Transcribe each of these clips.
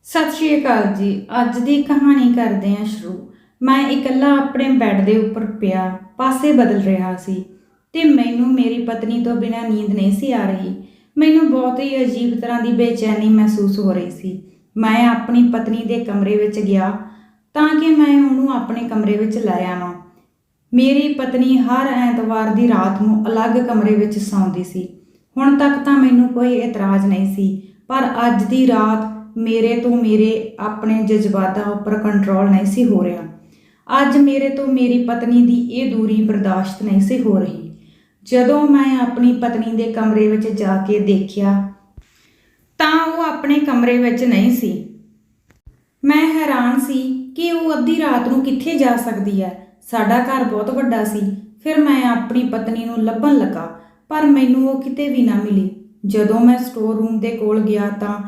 ਸਤਿ ਸ਼੍ਰੀ ਅਕਾਲ ਜੀ। ਅੱਜ ਦੀ ਕਹਾਣੀ ਕਰਦੇ ਹਾਂ ਸ਼ੁਰੂ। ਮੈਂ ਇਕੱਲਾ ਆਪਣੇ ਬੈੱਡ ਦੇ ਉੱਪਰ ਪਿਆ ਪਾਸੇ ਬਦਲ ਰਿਹਾ ਸੀ ਤੇ ਮੈਨੂੰ ਮੇਰੀ ਪਤਨੀ ਤੋਂ ਬਿਨਾਂ ਨੀਂਦ ਨਹੀਂ ਸੀ ਆ ਰਹੀ। ਮੈਨੂੰ ਬਹੁਤ ਹੀ ਅਜੀਬ ਤਰ੍ਹਾਂ ਦੀ ਬੇਚੈਨੀ ਮਹਿਸੂਸ ਹੋ ਰਹੀ ਸੀ। ਮੈਂ ਆਪਣੀ ਪਤਨੀ ਦੇ ਕਮਰੇ ਵਿੱਚ ਗਿਆ ਤਾਂ ਕਿ ਮੈਂ ਉਹਨੂੰ ਆਪਣੇ ਕਮਰੇ ਵਿੱਚ ਲੈ ਆਵਾਂ। ਮੇਰੀ ਪਤਨੀ ਹਰ ਐਤਵਾਰ ਦੀ ਰਾਤ ਨੂੰ ਅਲੱਗ ਕਮਰੇ ਵਿੱਚ ਸੌਂਦੀ ਸੀ। ਹੁਣ ਤੱਕ ਤਾਂ ਮੈਨੂੰ ਕੋਈ ਇਤਰਾਜ਼ ਨਹੀਂ ਸੀ, ਪਰ ਅੱਜ ਦੀ ਰਾਤ ਮੇਰੇ ਆਪਣੇ ਜਜ਼ਬਾਤਾਂ ਉੱਪਰ ਕੰਟਰੋਲ ਨਹੀਂ ਸੀ ਹੋ ਰਿਹਾ। ਅੱਜ ਮੇਰੇ ਤੋਂ ਮੇਰੀ ਪਤਨੀ ਦੀ ਇਹ ਦੂਰੀ ਬਰਦਾਸ਼ਤ ਨਹੀਂ ਸੀ ਹੋ ਰਹੀ। ਜਦੋਂ ਮੈਂ ਆਪਣੀ ਪਤਨੀ ਦੇ ਕਮਰੇ ਵਿੱਚ ਜਾ ਕੇ ਦੇਖਿਆ ਤਾਂ ਉਹ ਆਪਣੇ ਕਮਰੇ ਵਿੱਚ ਨਹੀਂ ਸੀ। ਮੈਂ ਹੈਰਾਨ ਸੀ ਕਿ ਉਹ ਅੱਧੀ ਰਾਤ ਨੂੰ ਕਿੱਥੇ ਜਾ ਸਕਦੀ ਹੈ। ਸਾਡਾ ਘਰ ਬਹੁਤ ਵੱਡਾ ਸੀ। ਫਿਰ ਮੈਂ ਆਪਣੀ ਪਤਨੀ ਨੂੰ ਲੱਭਣ ਲੱਗਾ, ਪਰ ਮੈਨੂੰ ਉਹ ਕਿਤੇ ਵੀ ਨਾ ਮਿਲੀ। ਜਦੋਂ ਮੈਂ ਸਟੋਰ ਰੂਮ ਦੇ ਕੋਲ ਗਿਆ ਤਾਂ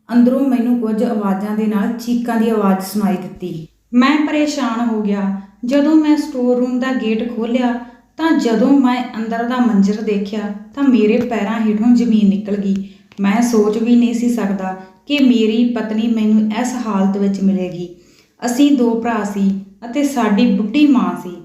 ਅੰਦਰੋਂ ਮੈਨੂੰ ਕੁਝ ਆਵਾਜ਼ਾਂ ਦੇ ਨਾਲ ਚੀਕਾਂ ਦੀ ਆਵਾਜ਼ ਸੁਣਾਈ ਦਿੱਤੀ। ਮੈਂ ਪਰੇਸ਼ਾਨ ਹੋ ਗਿਆ। ਜਦੋਂ ਮੈਂ ਸਟੋਰ ਰੂਮ ਦਾ ਗੇਟ ਖੋਲ੍ਹਿਆ ਤਾਂ ਜਦੋਂ ਮੈਂ ਅੰਦਰ ਦਾ ਮੰਜ਼ਰ ਦੇਖਿਆ ਤਾਂ ਮੇਰੇ ਪੈਰਾਂ ਹੇਠੋਂ ਜ਼ਮੀਨ ਨਿਕਲ ਗਈ। ਮੈਂ ਸੋਚ ਵੀ ਨਹੀਂ ਸੀ ਸਕਦਾ ਕਿ ਮੇਰੀ ਪਤਨੀ ਮੈਨੂੰ ਇਸ ਹਾਲਤ ਵਿੱਚ ਮਿਲੇਗੀ। ਅਸੀਂ ਦੋ ਭਰਾ ਸੀ ਅਤੇ ਸਾਡੀ ਬੁੱਢੀ ਮਾਂ ਸੀ।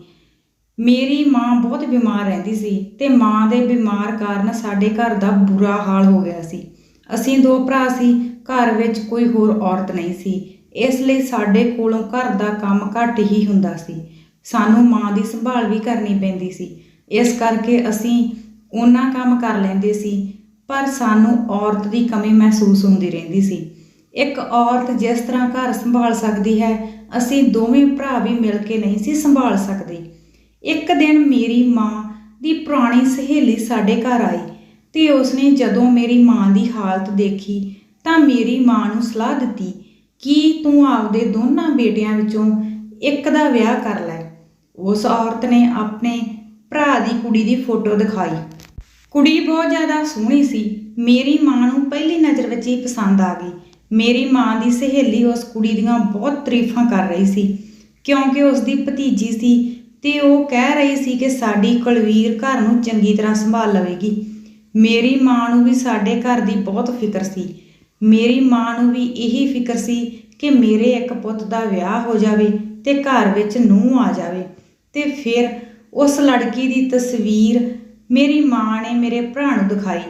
ਮੇਰੀ ਮਾਂ ਬਹੁਤ ਬਿਮਾਰ ਰਹਿੰਦੀ ਸੀ ਤੇ ਮਾਂ ਦੇ ਬਿਮਾਰ ਕਾਰਨ ਸਾਡੇ ਘਰ ਦਾ ਬੁਰਾ ਹਾਲ ਹੋ ਗਿਆ ਸੀ। ਅਸੀਂ ਦੋ ਭਰਾ ਸੀ, ਘਰ ਵਿੱਚ ਕੋਈ ਹੋਰ ਔਰਤ ਨਹੀਂ ਸੀ, ਇਸ ਲਈ ਸਾਡੇ ਕੋਲੋਂ ਘਰ ਦਾ ਕੰਮ ਘੱਟ ਹੀ ਹੁੰਦਾ ਸੀ। ਸਾਨੂੰ ਮਾਂ ਦੀ ਸੰਭਾਲ ਵੀ ਕਰਨੀ ਪੈਂਦੀ ਸੀ, ਇਸ ਕਰਕੇ ਅਸੀਂ ਉਹਨਾਂ ਕੰਮ ਕਰ ਲੈਂਦੇ ਸੀ, ਪਰ ਸਾਨੂੰ ਔਰਤ ਦੀ ਕਮੀ ਮਹਿਸੂਸ ਹੁੰਦੀ ਰਹਿੰਦੀ ਸੀ। ਇੱਕ ਔਰਤ ਜਿਸ ਤਰ੍ਹਾਂ ਘਰ ਸੰਭਾਲ ਸਕਦੀ ਹੈ, ਅਸੀਂ ਦੋਵੇਂ ਭਰਾ ਵੀ ਮਿਲ ਕੇ ਨਹੀਂ ਸੀ ਸੰਭਾਲ ਸਕਦੇ। ਇੱਕ ਦਿਨ ਮੇਰੀ ਮਾਂ ਦੀ ਪੁਰਾਣੀ ਸਹੇਲੀ ਸਾਡੇ ਘਰ ਆਈ ਤੇ ਉਸਨੇ ਜਦੋਂ ਮੇਰੀ ਮਾਂ ਦੀ ਹਾਲਤ ਦੇਖੀ ਤਾਂ ਮੇਰੀ ਮਾਂ ਨੂੰ ਸਲਾਹ ਦਿੱਤੀ ਕਿ ਤੂੰ ਆਪਦੇ ਦੋਨਾਂ ਬੇਟਿਆਂ ਵਿੱਚੋਂ ਇੱਕ ਦਾ ਵਿਆਹ ਕਰ ਲੈ। ਉਸ ਔਰਤ ਨੇ ਆਪਣੇ ਭਰਾ ਦੀ ਕੁੜੀ ਦੀ ਫੋਟੋ ਦਿਖਾਈ। ਕੁੜੀ ਬਹੁਤ ਜ਼ਿਆਦਾ ਸੋਹਣੀ ਸੀ। ਮੇਰੀ ਮਾਂ ਨੂੰ ਪਹਿਲੀ ਨਜ਼ਰ ਵਿੱਚ ਹੀ ਪਸੰਦ ਆ ਗਈ। ਮੇਰੀ ਮਾਂ ਦੀ ਸਹੇਲੀ ਉਸ ਕੁੜੀ ਦੀਆਂ ਬਹੁਤ ਤਾਰੀਫਾਂ ਕਰ ਰਹੀ ਸੀ ਕਿਉਂਕਿ ਉਸ ਦੀ ਭਤੀਜੀ ਸੀ ਤੇ ਉਹ ਕਹਿ ਰਹੀ ਸੀ ਕਿ ਸਾਡੀ ਕੁਲਵੀਰ ਘਰ ਨੂੰ ਚੰਗੀ ਤਰ੍ਹਾਂ ਸੰਭਾਲ ਲਵੇਗੀ। ਮੇਰੀ ਮਾਂ ਨੂੰ ਵੀ ਸਾਡੇ ਘਰ ਦੀ ਬਹੁਤ ਫਿਕਰ ਸੀ। ਮੇਰੀ ਮਾਂ ਨੂੰ ਵੀ ਇਹੀ ਫਿਕਰ ਸੀ ਕਿ ਮੇਰੇ ਇੱਕ ਪੁੱਤ ਦਾ ਵਿਆਹ ਹੋ ਜਾਵੇ ਤੇ ਘਰ ਵਿੱਚ ਨੂੰਹ ਆ ਜਾਵੇ। ਤੇ ਫਿਰ ਉਸ ਲੜਕੀ ਦੀ ਤਸਵੀਰ ਮੇਰੀ ਮਾਂ ਨੇ ਮੇਰੇ ਭਰਾ ਨੂੰ ਦਿਖਾਈ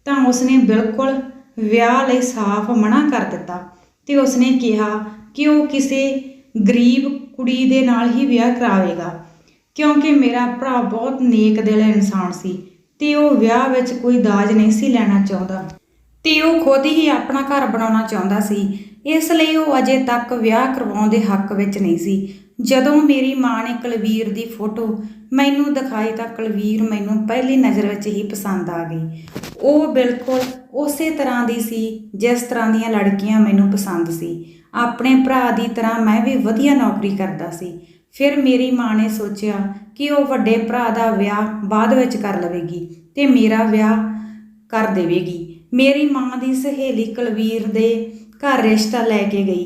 ਤਾਂ ਉਸਨੇ ਬਿਲਕੁਲ ਵਿਆਹ ਲਈ ਸਾਫ਼ ਮਨਾ ਕਰ ਦਿੱਤਾ ਤੇ ਉਸਨੇ ਕਿਹਾ ਕਿ ਉਹ ਕਿਸੇ ਗਰੀਬ ਕੁੜੀ ਦੇ ਨਾਲ ਹੀ ਵਿਆਹ ਕਰਾਵੇਗਾ ਕਿਉਂਕਿ ਮੇਰਾ ਭਰਾ ਬਹੁਤ ਨੇਕ ਦਿਲ ਇਨਸਾਨ ਸੀ ਤੇ ਉਹ ਵਿਆਹ ਵਿੱਚ ਕੋਈ ਦਾਜ ਨਹੀਂ ਸੀ ਲੈਣਾ ਚਾਹੁੰਦਾ ਤੇ ਉਹ ਖੁਦ ਹੀ ਆਪਣਾ ਘਰ ਬਣਾਉਣਾ ਚਾਹੁੰਦਾ ਸੀ। ਇਸ ਲਈ ਉਹ ਅਜੇ ਤੱਕ ਵਿਆਹ ਕਰਵਾਉਣ ਦੇ ਹੱਕ ਵਿੱਚ ਨਹੀਂ ਸੀ। ਜਦੋਂ ਮੇਰੀ ਮਾਂ ਨੇ ਕੁਲਵੀਰ ਦੀ ਫੋਟੋ ਮੈਨੂੰ ਦਿਖਾਈ ਤਾਂ ਕੁਲਵੀਰ ਮੈਨੂੰ ਪਹਿਲੀ ਨਜ਼ਰ ਵਿੱਚ ਹੀ ਪਸੰਦ ਆ ਗਈ। ਉਹ ਬਿਲਕੁਲ ਉਸੇ ਤਰ੍ਹਾਂ ਦੀ ਸੀ ਜਿਸ ਤਰ੍ਹਾਂ ਦੀਆਂ ਲੜਕੀਆਂ ਮੈਨੂੰ ਪਸੰਦ ਸੀ। ਆਪਣੇ ਭਰਾ ਦੀ ਤਰ੍ਹਾਂ ਮੈਂ ਵੀ ਵਧੀਆ ਨੌਕਰੀ ਕਰਦਾ ਸੀ। ਫਿਰ ਮੇਰੀ ਮਾਂ ਨੇ ਸੋਚਿਆ ਕਿ ਉਹ ਵੱਡੇ ਭਰਾ ਦਾ ਵਿਆਹ ਬਾਅਦ ਵਿੱਚ ਕਰ ਲਵੇਗੀ ਤੇ ਮੇਰਾ ਵਿਆਹ ਕਰ ਦੇਵੇਗੀ। ਮੇਰੀ ਮਾਂ ਦੀ ਸਹੇਲੀ ਕੁਲਵੀਰ ਦੇ ਘਰ ਰਿਸ਼ਤਾ ਲੈ ਕੇ ਗਈ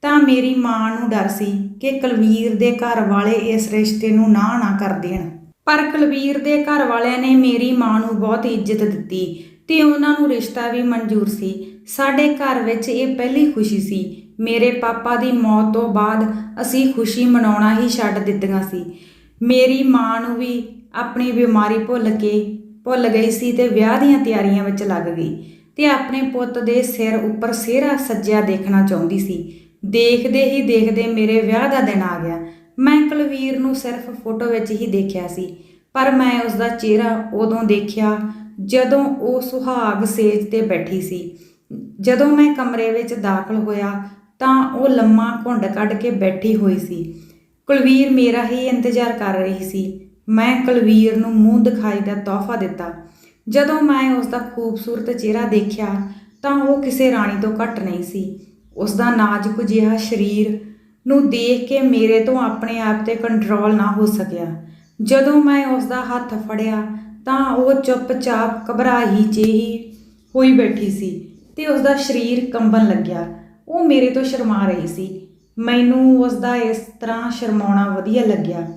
ਤਾਂ ਮੇਰੀ ਮਾਂ ਨੂੰ ਡਰ ਸੀ ਕਿ ਕੁਲਵੀਰ ਦੇ ਘਰ ਵਾਲੇ ਇਸ ਰਿਸ਼ਤੇ ਨੂੰ ਨਾ ਕਰ ਦੇਣ। ਪਰ ਕੁਲਵੀਰ ਦੇ ਘਰ ਵਾਲਿਆਂ ਨੇ ਮੇਰੀ ਮਾਂ ਨੂੰ ਬਹੁਤ ਇੱਜ਼ਤ ਦਿੱਤੀ ਤੇ ਉਹਨਾਂ ਨੂੰ ਰਿਸ਼ਤਾ ਵੀ ਮਨਜ਼ੂਰ ਸੀ। ਸਾਡੇ ਘਰ ਵਿੱਚ ਇਹ ਪਹਿਲੀ ਖੁਸ਼ੀ ਸੀ। ਮੇਰੇ ਪਾਪਾ ਦੀ ਮੌਤ ਤੋਂ ਬਾਅਦ ਅਸੀਂ ਖੁਸ਼ੀ ਮਨਾਉਣਾ ਹੀ ਛੱਡ ਦਿੱਤੀਆਂ ਸੀ। ਮੇਰੀ ਮਾਂ ਨੂੰ ਵੀ ਆਪਣੀ ਬਿਮਾਰੀ ਭੁੱਲ ਗਈ ਸੀ ਤੇ ਵਿਆਹ ਦੀਆਂ ਤਿਆਰੀਆਂ ਵਿੱਚ ਲੱਗ ਗਈ ਤੇ ਆਪਣੇ ਪੁੱਤ ਦੇ ਸਿਰ ਉੱਪਰ ਸਿਹਰਾ ਸੱਜਿਆ ਦੇਖਣਾ ਚਾਹੁੰਦੀ ਸੀ। ਦੇਖਦੇ ਹੀ ਦੇਖਦੇ ਮੇਰੇ ਵਿਆਹ ਦਾ ਦਿਨ ਆ ਗਿਆ। ਮੈਂ ਕੁਲਵੀਰ ਨੂੰ ਸਿਰਫ ਫੋਟੋ ਵਿੱਚ ਹੀ ਦੇਖਿਆ ਸੀ, ਪਰ ਮੈਂ ਉਸ ਦਾ ਚਿਹਰਾ ਉਦੋਂ ਦੇਖਿਆ ਜਦੋਂ ਉਹ ਸੁਹਾਗ ਸੇਜ ਤੇ ਬੈਠੀ ਸੀ। ਜਦੋਂ ਮੈਂ ਕਮਰੇ ਵਿੱਚ ਦਾਖਲ ਹੋਇਆ ਤਾਂ ਉਹ ਲੰਮਾ ਘੁੰਡ ਕੱਢ ਕੇ ਬੈਠੀ ਹੋਈ ਸੀ। ਕੁਲਵੀਰ ਮੇਰਾ ਹੀ ਇੰਤਜ਼ਾਰ ਕਰ ਰਹੀ ਸੀ। ਮੈਂ ਕੁਲਵੀਰ ਨੂੰ ਮੂੰਹ ਦਿਖਾਈ ਦਾ ਤੋਹਫਾ ਦਿੱਤਾ। ਜਦੋਂ ਮੈਂ ਉਸ ਦਾ ਖੂਬਸੂਰਤ ਚਿਹਰਾ ਦੇਖਿਆ ਤਾਂ ਉਹ ਕਿਸੇ ਰਾਣੀ ਤੋਂ ਘੱਟ ਨਹੀਂ ਸੀ। ਉਸ ਦਾ ਨਾਜ਼ੁਕ ਜਿਹਾ ਸਰੀਰ ਨੂੰ ਦੇਖ ਕੇ ਮੇਰੇ ਤੋਂ ਆਪਣੇ ਆਪ ਤੇ ਕੰਟਰੋਲ ਨਾ ਹੋ ਸਕਿਆ। ਜਦੋਂ ਮੈਂ ਉਸ ਦਾ ਹੱਥ ਫੜਿਆ ਤਾਂ ਉਹ ਚੁੱਪਚਾਪ ਘਬਰਾਹੀ ਜਿਹੀ ਹੋਈ ਬੈਠੀ ਸੀ ਤੇ ਉਸ ਦਾ ਸਰੀਰ ਕੰਬਣ ਲੱਗਿਆ। ਉਹ ਮੇਰੇ ਤੋਂ ਸ਼ਰਮਾ ਰਹੀ ਸੀ। ਮੈਨੂੰ ਉਸ ਦਾ ਇਸ ਤਰ੍ਹਾਂ ਸ਼ਰਮਾਉਣਾ ਵਧੀਆ ਲੱਗਿਆ।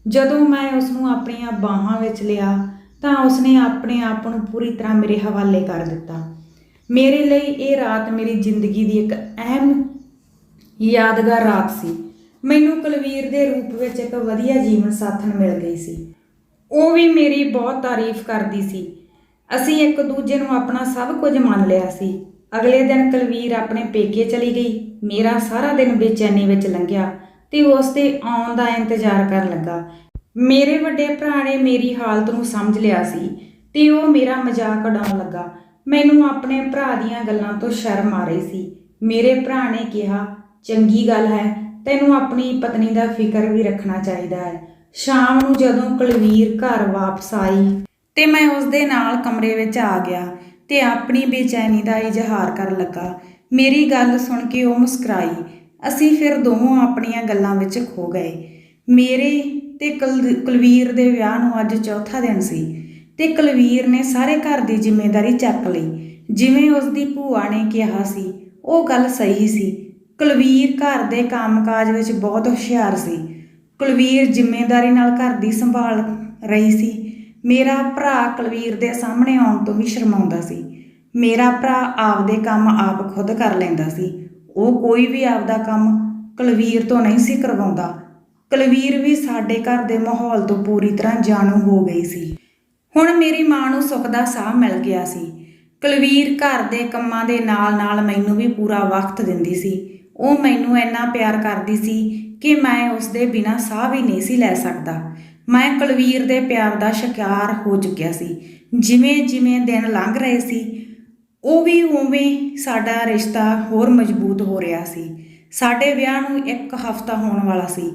ਜਦੋਂ ਮੈਂ ਉਸ ਨੂੰ ਆਪਣੀਆਂ ਬਾਹਾਂ ਵਿੱਚ ਲਿਆ ਤਾਂ ਉਸਨੇ ਆਪਣੇ ਆਪ ਨੂੰ ਪੂਰੀ ਤਰ੍ਹਾਂ ਮੇਰੇ ਹਵਾਲੇ ਕਰ ਦਿੱਤਾ। ਮੇਰੇ ਲਈ ਇਹ ਰਾਤ ਮੇਰੀ ਜ਼ਿੰਦਗੀ ਦੀ ਇੱਕ ਅਹਿਮ ਯਾਦਗਾਰ ਰਾਤ ਸੀ। ਮੈਨੂੰ ਕੁਲਵੀਰ ਦੇ ਰੂਪ ਵਿੱਚ ਇੱਕ ਵਧੀਆ ਜੀਵਨ ਸਾਥਣ ਮਿਲ ਗਈ ਸੀ। ਉਹ ਵੀ ਮੇਰੀ ਬਹੁਤ ਤਾਰੀਫ ਕਰਦੀ ਸੀ। ਅਸੀਂ ਇੱਕ ਦੂਜੇ ਨੂੰ ਆਪਣਾ ਸਭ ਕੁਝ ਮੰਨ ਲਿਆ ਸੀ। ਅਗਲੇ ਦਿਨ ਕੁਲਵੀਰ ਆਪਣੇ ਪੇਕੇ ਚਲੀ ਗਈ। ਮੇਰਾ ਸਾਰਾ ਦਿਨ ਬੇਚੈਨੀ ਵਿੱਚ ਲੰਘਿਆ ਤੇ ਉਸ ਦੇ ਆਉਣ ਦਾ ਇੰਤਜ਼ਾਰ ਕਰਨ ਲੱਗਾ। ਮੇਰੇ ਵੱਡੇ ਭਰਾ ਨੇ ਮੇਰੀ ਹਾਲਤ ਨੂੰ ਸਮਝ ਲਿਆ ਸੀ ਤੇ ਉਹ ਮੇਰਾ ਮਜ਼ਾਕ ਉਡਾਉਣ ਲੱਗਾ। ਮੈਨੂੰ ਆਪਣੇ ਭਰਾ ਦੀਆਂ ਗੱਲਾਂ ਤੋਂ ਸ਼ਰਮ ਆ ਰਹੀ ਸੀ। ਮੇਰੇ ਭਰਾ ਨੇ ਕਿਹਾ, ਚੰਗੀ ਗੱਲ ਹੈ, ਤੈਨੂੰ ਆਪਣੀ ਪਤਨੀ ਦਾ ਫਿਕਰ ਵੀ ਰੱਖਣਾ ਚਾਹੀਦਾ ਹੈ। ਸ਼ਾਮ ਨੂੰ ਜਦੋਂ ਕੁਲਵੀਰ ਘਰ ਵਾਪਸ ਆਈ ਤੇ ਮੈਂ ਉਸ ਦੇ ਨਾਲ ਕਮਰੇ ਵਿੱਚ ਆ ਗਿਆ ਤੇ ਆਪਣੀ ਬੇਚੈਨੀ ਦਾ ਇਜ਼ਹਾਰ ਕਰਨ ਲੱਗਾ। ਮੇਰੀ ਗੱਲ ਸੁਣ ਕੇ ਉਹ ਮੁਸਕਰਾਈ। ਅਸੀਂ ਫਿਰ ਦੋਵੇਂ ਆਪਣੀਆਂ ਗੱਲਾਂ ਵਿੱਚ ਖੋ ਗਏ। ਮੇਰੇ ਤੇ ਕੁਲਵੀਰ ਦੇ ਵਿਆਹ ਨੂੰ ਅੱਜ ਚੌਥਾ ਦਿਨ ਸੀ ਤੇ ਕੁਲਵੀਰ ਨੇ ਸਾਰੇ ਘਰ ਦੀ ਜ਼ਿੰਮੇਵਾਰੀ ਚੱਕ ਲਈ। ਜਿਵੇਂ ਉਸ ਦੀ ਭੂਆ ਨੇ ਕਿਹਾ ਸੀ, ਉਹ ਗੱਲ ਸਹੀ ਸੀ। ਕੁਲਵੀਰ ਘਰ ਦੇ ਕੰਮਕਾਜ ਵਿੱਚ ਬਹੁਤ ਹੁਸ਼ਿਆਰ ਸੀ। ਕੁਲਵੀਰ ਜ਼ਿੰਮੇਵਾਰੀ ਨਾਲ ਘਰ ਦੀ ਸੰਭਾਲ ਰਹੀ ਸੀ। ਮੇਰਾ ਭਰਾ ਕੁਲਵੀਰ ਦੇ ਸਾਹਮਣੇ ਆਉਣ ਤੋਂ ਵੀ ਸ਼ਰਮਾਉਂਦਾ ਸੀ। ਮੇਰਾ ਭਰਾ ਆਪਦੇ ਕੰਮ ਆਪ ਖੁਦ ਕਰ ਲੈਂਦਾ ਸੀ। ਉਹ ਕੋਈ ਵੀ ਆਪਦਾ ਕੰਮ ਕੁਲਵੀਰ ਤੋਂ ਨਹੀਂ ਸੀ ਕਰਵਾਉਂਦਾ। ਕੁਲਵੀਰ ਵੀ ਸਾਡੇ ਘਰ ਦੇ ਮਾਹੌਲ ਤੋਂ ਪੂਰੀ ਤਰ੍ਹਾਂ ਜਾਣੂ ਹੋ ਗਈ ਸੀ। ਹੁਣ ਮੇਰੀ ਮਾਂ ਨੂੰ ਸੁੱਖ ਦਾ ਸਾਹ ਮਿਲ ਗਿਆ ਸੀ। ਕੁਲਵੀਰ ਘਰ ਦੇ ਕੰਮਾਂ ਦੇ ਨਾਲ ਨਾਲ ਮੈਨੂੰ ਵੀ ਪੂਰਾ ਵਕਤ ਦਿੰਦੀ ਸੀ। ਉਹ ਮੈਨੂੰ ਇੰਨਾ ਪਿਆਰ ਕਰਦੀ ਸੀ ਕਿ ਮੈਂ ਉਸ ਦੇ ਬਿਨਾਂ ਸਾਹ ਵੀ ਨਹੀਂ ਸੀ ਲੈ ਸਕਦਾ। ਮੈਂ ਕੁਲਵੀਰ ਦੇ ਪਿਆਰ ਦਾ ਸ਼ਿਕਾਰ ਹੋ ਚੁੱਕਿਆ ਸੀ। ਜਿਵੇਂ ਜਿਵੇਂ ਦਿਨ ਲੰਘ ਰਹੇ ਸੀ, ਉਹ ਵੀ ਉਵੇਂ ਸਾਡਾ ਰਿਸ਼ਤਾ ਹੋਰ ਮਜ਼ਬੂਤ ਹੋ ਰਿਹਾ ਸੀ। ਸਾਡੇ ਵਿਆਹ ਨੂੰ 1 ਹਫ਼ਤਾ ਹੋਣ ਵਾਲਾ ਸੀ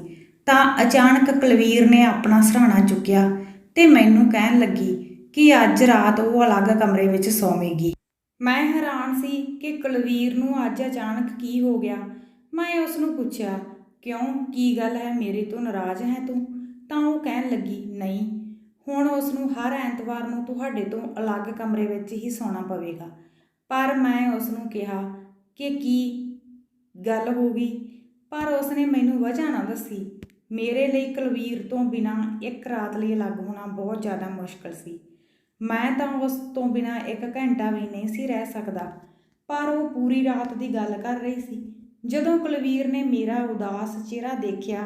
ਤਾਂ ਅਚਾਨਕ ਕੁਲਵੀਰ ਨੇ ਆਪਣਾ ਸਿਰਹਾਣਾ ਚੁੱਕਿਆ ਤੇ ਮੈਨੂੰ ਕਹਿਣ ਲੱਗੀ ਕਿ ਅੱਜ ਰਾਤ ਉਹ ਅਲੱਗ ਕਮਰੇ ਵਿੱਚ ਸੌਵੇਗੀ। ਮੈਂ ਹੈਰਾਨ ਸੀ ਕਿ ਕੁਲਵੀਰ ਨੂੰ ਅੱਜ ਅਚਾਨਕ ਕੀ ਹੋ ਗਿਆ। ਮੈਂ ਉਸ ਨੂੰ ਪੁੱਛਿਆ, ਕਿਉਂ, ਕੀ ਗੱਲ ਹੈ, ਮੇਰੇ ਤੋਂ ਨਾਰਾਜ਼ ਹੈ ਤੂੰ? ਤਾਂ ਉਹ ਕਹਿਣ ਲੱਗੀ, ਨਹੀਂ, ਹੁਣ ਉਸ ਨੂੰ ਹਰ ਐਤਵਾਰ ਨੂੰ ਤੁਹਾਡੇ ਤੋਂ ਅਲੱਗ ਕਮਰੇ ਵਿੱਚ ਹੀ ਸੌਣਾ ਪਵੇਗਾ। ਪਰ ਮੈਂ ਉਸ ਨੂੰ ਕਿਹਾ ਕਿ ਕੀ ਗੱਲ ਹੋ ਗਈ, ਪਰ ਉਸ ਨੇ ਮੈਨੂੰ ਵਜ੍ਹਾ ਨਾ ਦੱਸੀ। ਮੇਰੇ ਲਈ ਕੁਲਵੀਰ ਤੋਂ ਬਿਨਾਂ ਇੱਕ ਰਾਤ ਲਈ ਅਲੱਗ ਹੋਣਾ ਬਹੁਤ ਜ਼ਿਆਦਾ ਮੁਸ਼ਕਲ ਸੀ। ਮੈਂ ਤਾਂ ਉਸ ਤੋਂ ਬਿਨਾਂ 1 ਘੰਟਾ ਵੀ ਨਹੀਂ ਸੀ ਰਹਿ ਸਕਦਾ, ਪਰ ਉਹ ਪੂਰੀ ਰਾਤ ਦੀ ਗੱਲ ਕਰ ਰਹੀ ਸੀ। ਜਦੋਂ ਕੁਲਵੀਰ ਨੇ ਮੇਰਾ ਉਦਾਸ ਚਿਹਰਾ ਦੇਖਿਆ,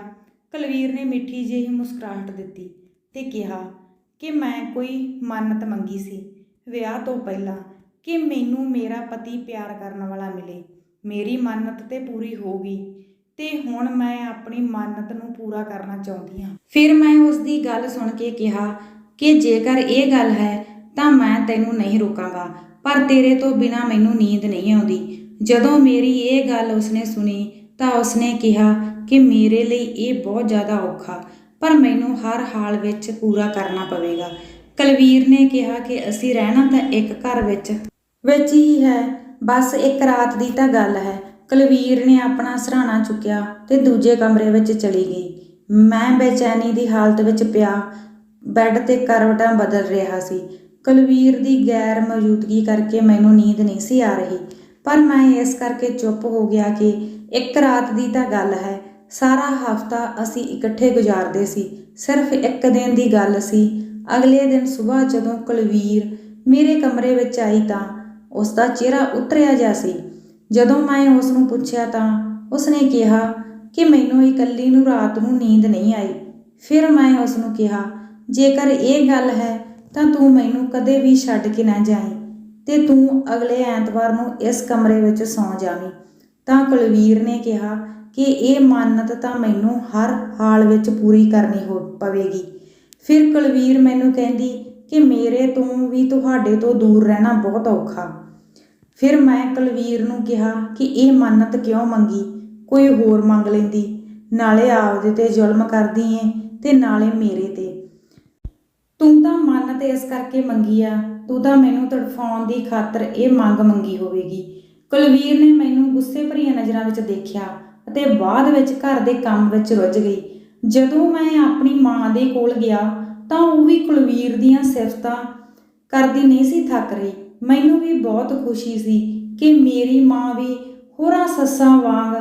ਕੁਲਵੀਰ ਨੇ ਮਿੱਠੀ ਜਿਹੀ ਮੁਸਕਰਾਹਟ ਦਿੱਤੀ ਤੇ ਕਿਹਾ ਕਿ ਮੈਂ ਕੋਈ ਮੰਨਤ ਮੰਗੀ ਸੀ ਵਿਆਹ ਤੋਂ ਪਹਿਲਾਂ ਕਿ ਮੈਨੂੰ ਮੇਰਾ ਪਤੀ ਪਿਆਰ ਕਰਨ ਵਾਲਾ ਮਿਲੇ। ਮੇਰੀ ਮੰਨਤ ਤੇ ਪੂਰੀ ਹੋ ਗਈ ਤੇ ਹੁਣ ਮੈਂ ਆਪਣੀ ਮੰਨਤ ਨੂੰ ਪੂਰਾ ਕਰਨਾ ਚਾਹੁੰਦੀ ਹਾਂ। ਫਿਰ ਮੈਂ ਉਸ ਦੀ ਗੱਲ ਸੁਣ ਕੇ ਕਿਹਾ ਕਿ ਜੇਕਰ ਇਹ ਗੱਲ ਹੈ ਤਾਂ ਮੈਂ ਤੈਨੂੰ ਨਹੀਂ ਰੋਕਾਂਗਾ, ਪਰ ਤੇਰੇ ਤੋਂ ਬਿਨਾਂ ਮੈਨੂੰ ਨੀਂਦ ਨਹੀਂ ਆਉਂਦੀ। ਜਦੋਂ ਮੇਰੀ ਇਹ ਗੱਲ ਉਸਨੇ ਸੁਣੀ ਤਾਂ ਉਸਨੇ ਕਿਹਾ ਕਿ ਮੇਰੇ ਲਈ ਇਹ ਬਹੁਤ ਜ਼ਿਆਦਾ ਔਖਾ, ਪਰ ਮੈਨੂੰ ਹਰ ਹਾਲ ਵਿੱਚ ਪੂਰਾ ਕਰਨਾ ਪਵੇਗਾ। ਕੁਲਵੀਰ ਨੇ ਕਿਹਾ ਕਿ ਅਸੀਂ ਰਹਿਣਾ ਤਾਂ ਇੱਕ ਘਰ ਵਿੱਚ ਹੀ ਹੈ, ਬਸ 1 ਰਾਤ ਦੀ ਤਾਂ ਗੱਲ ਹੈ। ਕੁਲਵੀਰ ਨੇ ਆਪਣਾ ਸਿਰਹਾਣਾ ਚੁੱਕਿਆ ਤੇ ਦੂਜੇ ਕਮਰੇ ਵਿੱਚ ਚਲੀ ਗਈ। ਮੈਂ ਬੇਚੈਨੀ ਦੀ ਹਾਲਤ ਵਿੱਚ ਪਿਆ ਬੈੱਡ ਤੇ ਕਰਵਟਾਂ ਬਦਲ ਰਿਹਾ ਸੀ। ਕੁਲਵੀਰ ਦੀ ਗੈਰ ਮੌਜੂਦਗੀ ਕਰਕੇ ਮੈਨੂੰ ਨੀਂਦ ਨਹੀਂ ਸੀ ਆ ਰਹੀ, ਪਰ ਮੈਂ ਇਸ ਕਰਕੇ ਚੁੱਪ ਹੋ ਗਿਆ ਕਿ 1 ਰਾਤ ਦੀ ਤਾਂ ਗੱਲ ਹੈ। ਸਾਰਾ ਹਫ਼ਤਾ ਅਸੀਂ ਇਕੱਠੇ ਗੁਜ਼ਾਰਦੇ ਸੀ। ਸਿਰਫ 1 ਦਿਨ ਦੀ ਗੱਲ ਸੀ। ਅਗਲੇ ਦਿਨ ਸੁਬਾਹ ਜਦੋਂ ਕੁਲਵੀਰ ਮੇਰੇ ਕਮਰੇ ਵਿੱਚ ਆਈ ਤਾਂ ਉਸ ਦਾ ਚਿਹਰਾ ਉਤਰਿਆ ਜਿਹਾ ਸੀ। ਜਦੋਂ ਮੈਂ ਉਸ ਨੂੰ ਪੁੱਛਿਆ ਤਾਂ ਉਸਨੇ ਕਿਹਾ ਕਿ ਮੈਨੂੰ ਇਕੱਲੀ ਨੂੰ ਰਾਤ ਨੂੰ ਨੀਂਦ ਨਹੀਂ ਆਈ। ਫਿਰ ਮੈਂ ਉਸ ਨੂੰ ਕਿਹਾ, ਜੇਕਰ ਇਹ ਗੱਲ ਹੈ ਤਾਂ ਤੂੰ ਮੈਨੂੰ ਕਦੇ ਵੀ ਛੱਡ ਕੇ ਨਾ ਜਾਈਂ ਤੇ ਤੂੰ ਅਗਲੇ ਐਤਵਾਰ ਨੂੰ ਇਸ ਕਮਰੇ ਵਿੱਚ ਸੌਂ ਜਾਵੀਂ। ਤਾਂ ਕੁਲਵੀਰ ਨੇ ਕਿਹਾ ਕਿ ਇਹ ਮੰਨਤ ਤਾਂ ਮੈਨੂੰ ਹਰ ਹਾਲ ਵਿੱਚ ਪੂਰੀ ਕਰਨੀ ਪਵੇਗੀ। ਫਿਰ ਕੁਲਵੀਰ ਮੈਨੂੰ ਕਹਿੰਦੀ ਕਿ ਮੇਰੇ ਤੋਂ ਵੀ ਤੁਹਾਡੇ ਤੋਂ ਦੂਰ ਰਹਿਣਾ ਬਹੁਤ ਔਖਾ। ਫਿਰ ਮੈਂ ਕੁਲਵੀਰ ਨੂੰ ਕਿਹਾ ਕਿ ਇਹ ਮੰਨਤ ਕਿਉਂ ਮੰਗੀ, ਕੋਈ ਹੋਰ ਮੰਗ ਲੈਂਦੀ, ਨਾਲੇ ਆਪਦੇ ਤੇ ਜ਼ੁਲਮ ਕਰਦੀ ਏ ਤੇ ਨਾਲੇ ਮੇਰੇ ਤੇ। ਤੂੰ ਤਾਂ ਮੰਨਤ ਇਸ ਕਰਕੇ ਮੰਗੀ ਆ, ਤੂੰ ਤਾਂ ਮੈਨੂੰ ਤੜਫਾਉਣ ਦੀ ਖਾਤਰ ਇਹ ਮੰਗ ਮੰਗੀ ਹੋਵੇਗੀ। ਕੁਲਵੀਰ ਨੇ ਮੈਨੂੰ ਗੁੱਸੇ ਭਰੀਆਂ ਨਜ਼ਰਾਂ ਵਿੱਚ ਦੇਖਿਆ ਅਤੇ ਬਾਅਦ ਵਿੱਚ ਘਰ ਦੇ ਕੰਮ ਵਿੱਚ ਰੁੱਝ ਗਈ। ਜਦੋਂ ਮੈਂ ਆਪਣੀ ਮਾਂ ਦੇ ਕੋਲ ਗਿਆ ਤਾਂ ਉਹ ਵੀ ਕੁਲਵੀਰ ਦੀਆਂ ਸਿਫਤਾਂ ਕਰਦੀ ਨਹੀਂ ਸੀ ਥੱਕ ਰਹੀ। ਮੈਨੂੰ ਵੀ ਬਹੁਤ ਖੁਸ਼ੀ ਸੀ ਕਿ ਮੇਰੀ ਮਾਂ ਵੀ ਹੋਰਾਂ ਸੱਸਾਂ ਵਾਂਗ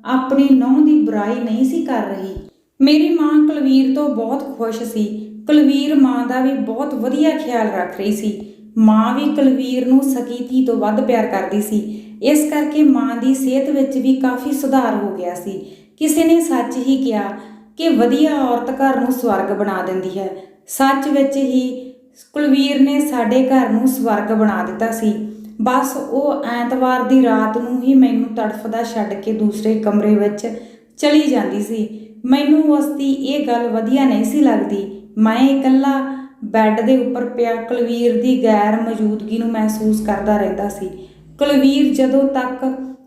ਆਪਣੀ ਨੂੰਹ ਦੀ ਬੁਰਾਈ ਨਹੀਂ ਸੀ ਕਰ ਰਹੀ। ਮੇਰੀ ਮਾਂ ਕੁਲਵੀਰ ਤੋਂ ਬਹੁਤ ਖੁਸ਼ ਸੀ। ਕੁਲਵੀਰ ਮਾਂ ਦਾ ਵੀ ਬਹੁਤ ਵਧੀਆ ਖਿਆਲ ਰੱਖ ਰਹੀ ਸੀ। ਮਾਂ ਵੀ ਕੁਲਵੀਰ ਨੂੰ ਸਕੀ ਧੀ ਤੋਂ ਵੱਧ ਪਿਆਰ ਕਰਦੀ ਸੀ। ਇਸ ਕਰਕੇ ਮਾਂ ਦੀ ਸਿਹਤ ਵਿੱਚ ਵੀ ਕਾਫੀ ਸੁਧਾਰ ਹੋ ਗਿਆ ਸੀ। ਕਿਸੇ ਨੇ ਸੱਚ ਹੀ ਕਿਹਾ ਕਿ ਵਧੀਆ ਔਰਤ ਘਰ ਨੂੰ ਸਵਰਗ ਬਣਾ ਦਿੰਦੀ ਹੈ। ਸੱਚ ਵਿੱਚ ਹੀ ਕੁਲਵੀਰ ਨੇ ਸਾਡੇ ਘਰ ਨੂੰ ਸਵਰਗ ਬਣਾ ਦਿੱਤਾ ਸੀ। ਬਸ ਉਹ ਐਤਵਾਰ ਦੀ ਰਾਤ ਨੂੰ ਹੀ ਮੈਨੂੰ ਤੜਫਦਾ ਛੱਡ ਕੇ ਦੂਸਰੇ ਕਮਰੇ ਵਿੱਚ ਚਲੀ ਜਾਂਦੀ ਸੀ। ਮੈਨੂੰ ਉਸ ਦੀ ਇਹ ਗੱਲ ਵਧੀਆ ਨਹੀਂ ਸੀ ਲੱਗਦੀ। ਮੈਂ ਇਕੱਲਾ ਬੈੱਡ ਦੇ ਉੱਪਰ ਪਿਆ ਕੁਲਵੀਰ ਦੀ ਗੈਰ ਮੌਜੂਦਗੀ ਨੂੰ ਮਹਿਸੂਸ ਕਰਦਾ ਰਹਿੰਦਾ ਸੀ। ਕੁਲਵੀਰ ਜਦੋਂ ਤੱਕ